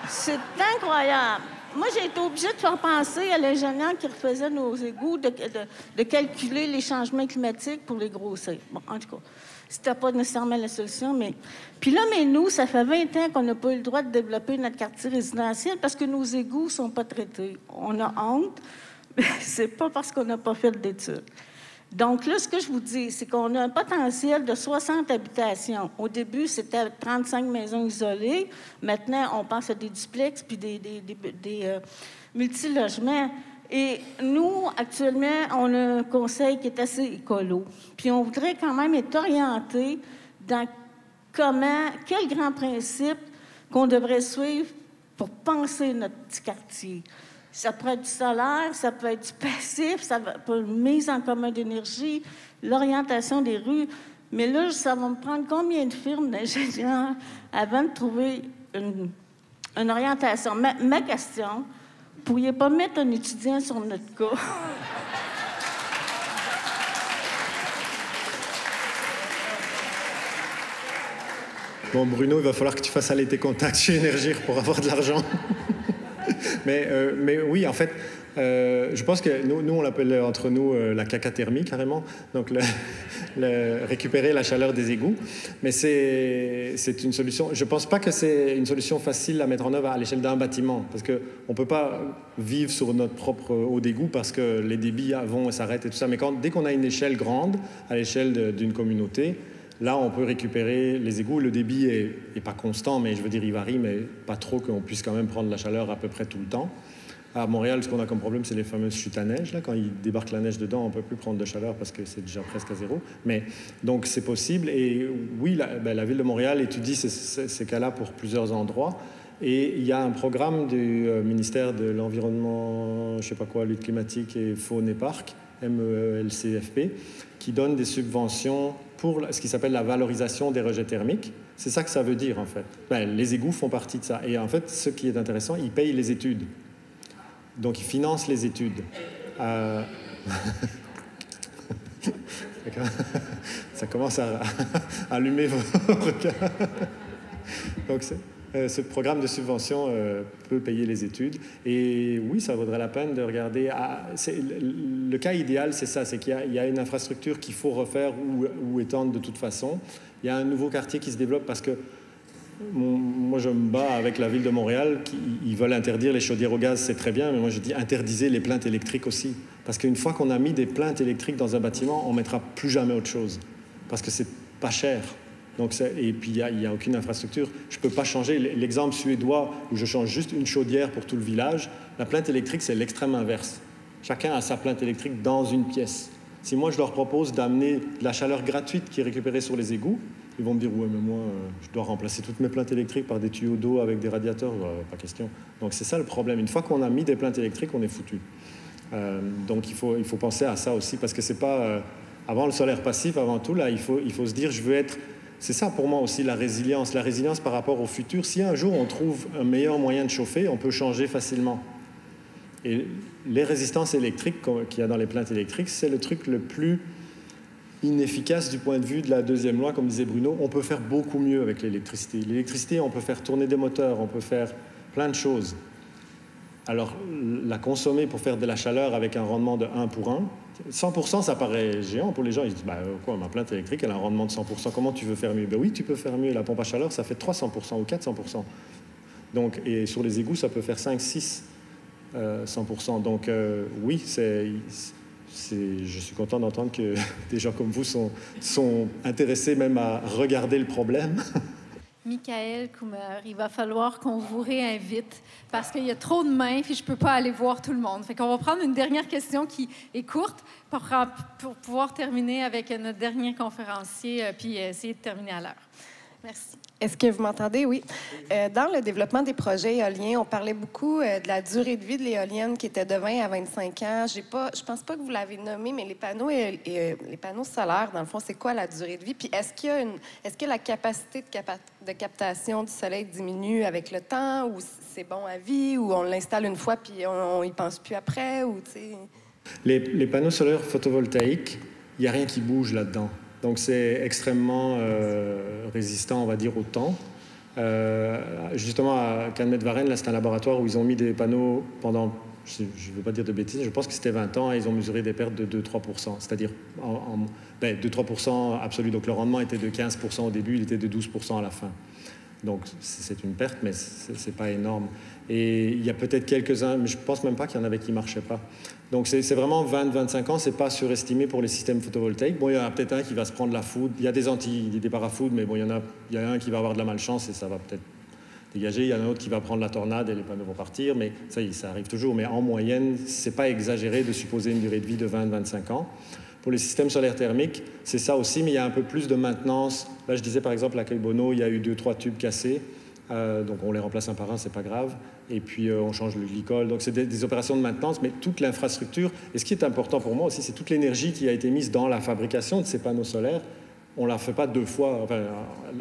C'est incroyable. Moi, j'ai été obligée de faire penser à l'ingénieur qui refaisait nos égouts, de calculer les changements climatiques pour les grossir. Bon, en tout cas, c'était pas nécessairement la solution, mais... Puis là, mais nous, ça fait 20 ans qu'on n'a pas eu le droit de développer notre quartier résidentiel parce que nos égouts sont pas traités. On a honte, mais c'est pas parce qu'on n'a pas fait d'études. Donc là, ce que je vous dis, c'est qu'on a un potentiel de 60 habitations. Au début, c'était 35 maisons isolées. Maintenant, on pense à des duplex puis des multilogements. Et nous, actuellement, on a un conseil qui est assez écolo. Puis on voudrait quand même être orienté dans quel grand principe qu'on devrait suivre pour penser notre petit quartier. Ça peut être du solaire, ça peut être du passif, ça peut être une mise en commun d'énergie, l'orientation des rues. Mais là, ça va me prendre combien de firmes d'ingénieurs avant de trouver une orientation? Ma question, vous ne pourriez pas mettre un étudiant sur notre cas? Bon, Bruno, il va falloir que tu fasses aller tes contacts chez Énergir pour avoir de l'argent. mais oui, en fait, je pense que nous on l'appelle entre nous la cacathermie, carrément. Donc, récupérer la chaleur des égouts. Mais c'est une solution. Je ne pense pas que c'est une solution facile à mettre en œuvre à l'échelle d'un bâtiment. Parce qu'on ne peut pas vivre sur notre propre eau d'égout parce que les débits vont et s'arrêtent et tout ça. Mais dès qu'on a une échelle grande, à l'échelle d'une communauté, là, on peut récupérer les égouts. Le débit est pas constant, mais je veux dire, il varie, mais pas trop qu'on puisse quand même prendre la chaleur à peu près tout le temps. À Montréal, ce qu'on a comme problème, c'est les fameuses chutes à neige. Là, quand il débarque la neige dedans, on ne peut plus prendre de chaleur parce que c'est déjà presque à zéro. Mais donc, c'est possible. Et oui, la Ville de Montréal étudie ces cas-là pour plusieurs endroits. Et il y a un programme du ministère de l'Environnement, je ne sais pas quoi, lutte climatique et faune et parc, MELCFP, qui donne des subventions pour ce qui s'appelle la valorisation des rejets thermiques. C'est ça que ça veut dire, en fait. Les égouts font partie de ça. Et en fait, ce qui est intéressant, ils payent les études. Donc, ils financent les études. Ça commence à allumer vos regards. Donc, ce programme de subvention peut payer les études. Et oui, ça vaudrait la peine de regarder. Le cas idéal, c'est ça, c'est qu'il y a une infrastructure qu'il faut refaire ou étendre de toute façon. Il y a un nouveau quartier qui se développe parce que moi, je me bats avec la Ville de Montréal. Ils veulent interdire les chaudières au gaz, c'est très bien, mais moi, je dis interdisez les plaintes électriques aussi. Parce qu'une fois qu'on a mis des plaintes électriques dans un bâtiment, on ne mettra plus jamais autre chose. Parce que c'est pas cher. Donc, et puis, il n'y a aucune infrastructure. Je ne peux pas changer. L'exemple suédois où je change juste une chaudière pour tout le village, la plainte électrique, c'est l'extrême inverse. Chacun a sa plainte électrique dans une pièce. Si moi, je leur propose d'amener de la chaleur gratuite qui est récupérée sur les égouts, ils vont me dire « Ouais, mais moi, je dois remplacer toutes mes plaintes électriques par des tuyaux d'eau avec des radiateurs. Pas question. » Donc, c'est ça le problème. Une fois qu'on a mis des plaintes électriques, on est foutu. Donc, il faut penser à ça aussi parce que c'est pas... avant le solaire passif, avant tout, là, il faut se dire « Je veux être... » C'est ça pour moi aussi la résilience par rapport au futur. Si un jour on trouve un meilleur moyen de chauffer, on peut changer facilement. Et les résistances électriques qu'il y a dans les plaintes électriques, c'est le truc le plus inefficace du point de vue de la deuxième loi, comme disait Bruno. On peut faire beaucoup mieux avec l'électricité. L'électricité, on peut faire tourner des moteurs, on peut faire plein de choses. Alors, la consommer pour faire de la chaleur avec un rendement de 1 pour 1, 100%, ça paraît géant pour les gens. Ils se disent, quoi, ma plainte électrique, elle a un rendement de 100%. Comment tu veux faire mieux? Oui, tu peux faire mieux. La pompe à chaleur, ça fait 300% ou 400%. Donc, et sur les égouts, ça peut faire 5, 6, 100%. Donc, oui, je suis content d'entendre que des gens comme vous sont intéressés même à regarder le problème. Michael Coumer, il va falloir qu'on vous réinvite parce qu'il y a trop de mains et je ne peux pas aller voir tout le monde. Fait qu'on va prendre une dernière question qui est courte pour pouvoir terminer avec notre dernier conférencier puis essayer de terminer à l'heure. Merci. Est-ce que vous m'entendez? Oui. Dans le développement des projets éoliens, on parlait beaucoup de la durée de vie de l'éolienne qui était de 20 à 25 ans. Je pense pas que vous l'avez nommé, mais les panneaux solaires, dans le fond, c'est quoi la durée de vie? Puis est-ce que la capacité de captation du soleil diminue avec le temps, ou c'est bon à vie, ou on l'installe une fois puis on y pense plus après, ou tu sais... Les panneaux solaires photovoltaïques, il n'y a rien qui bouge là-dedans. Donc, c'est extrêmement résistant, on va dire, au temps. Justement, à Calumet-Varenne, là, c'est un laboratoire où ils ont mis des panneaux pendant, je ne veux pas dire de bêtises, je pense que c'était 20 ans, et ils ont mesuré des pertes de 2-3%. C'est-à-dire 2-3% absolu. Donc, le rendement était de 15% au début, il était de 12% à la fin. Donc, c'est une perte, mais ce n'est pas énorme. Et il y a peut-être quelques-uns, mais je ne pense même pas qu'il y en avait qui ne marchaient pas. Donc, c'est vraiment 20-25 ans, ce n'est pas surestimé pour les systèmes photovoltaïques. Bon, il y en a peut-être un qui va se prendre la foudre. Il y a des parafoudres, mais bon, il y a un qui va avoir de la malchance et ça va peut-être dégager. Il y en a un autre qui va prendre la tornade et les panneaux vont partir. Mais ça arrive toujours. Mais en moyenne, ce n'est pas exagéré de supposer une durée de vie de 20-25 ans. Pour les systèmes solaires thermiques, c'est ça aussi, mais il y a un peu plus de maintenance. Là, je disais, par exemple, à Quai Bono, il y a eu 2-3 tubes cassés. Donc on les remplace un par un, c'est pas grave. Et puis on change le glycol. Donc c'est des opérations de maintenance, mais toute l'infrastructure. Et ce qui est important pour moi aussi, c'est toute l'énergie qui a été mise dans la fabrication de ces panneaux solaires. On ne la fait pas 2 fois. Enfin,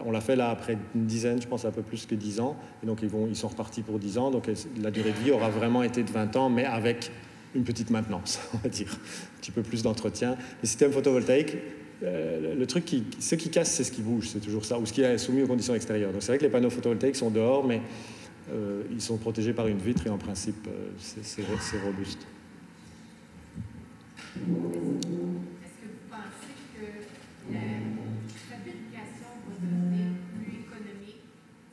on l'a fait là après une dizaine, je pense un peu plus que 10 ans. Et donc ils sont repartis pour 10 ans. Donc la durée de vie aura vraiment été de 20 ans, mais avec une petite maintenance, on va dire. Un petit peu plus d'entretien. Les systèmes photovoltaïques, le truc, ce qui casse, c'est ce qui bouge, c'est toujours ça, ou ce qui est soumis aux conditions extérieures. Donc c'est vrai que les panneaux photovoltaïques sont dehors, mais ils sont protégés par une vitre et en principe, c'est robuste. Est-ce que vous pensez que la fabrication va devenir plus économique?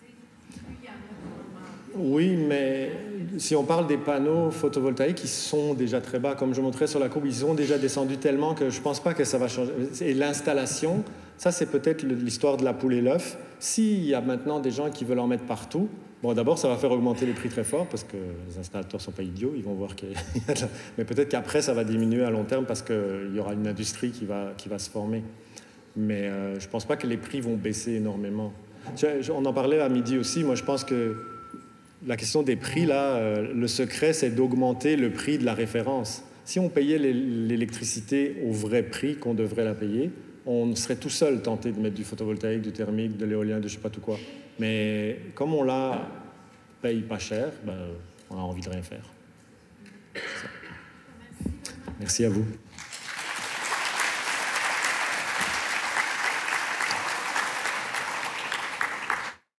Plus il y en a pour Oui, mais si on parle des panneaux photovoltaïques, ils sont déjà très bas. Comme je montrais sur la courbe, ils ont déjà descendu tellement que je ne pense pas que ça va changer. Et l'installation, ça c'est peut-être l'histoire de la poule et l'œuf. S'il y a maintenant des gens qui veulent en mettre partout, bon, d'abord ça va faire augmenter les prix très fort parce que les installateurs ne sont pas idiots, ils vont voir qu'il y a de la... Mais peut-être qu'après ça va diminuer à long terme parce qu'il y aura une industrie qui va se former. Mais je ne pense pas que les prix vont baisser énormément. On en parlait à midi aussi. Moi je pense que la question des prix, là, le secret, c'est d'augmenter le prix de la référence. Si on payait l'électricité au vrai prix qu'on devrait la payer, on serait tout seul tenté de mettre du photovoltaïque, du thermique, de l'éolien, de je ne sais pas tout quoi. Mais comme on la paye pas cher, ben, on a envie de rien faire. Merci à vous.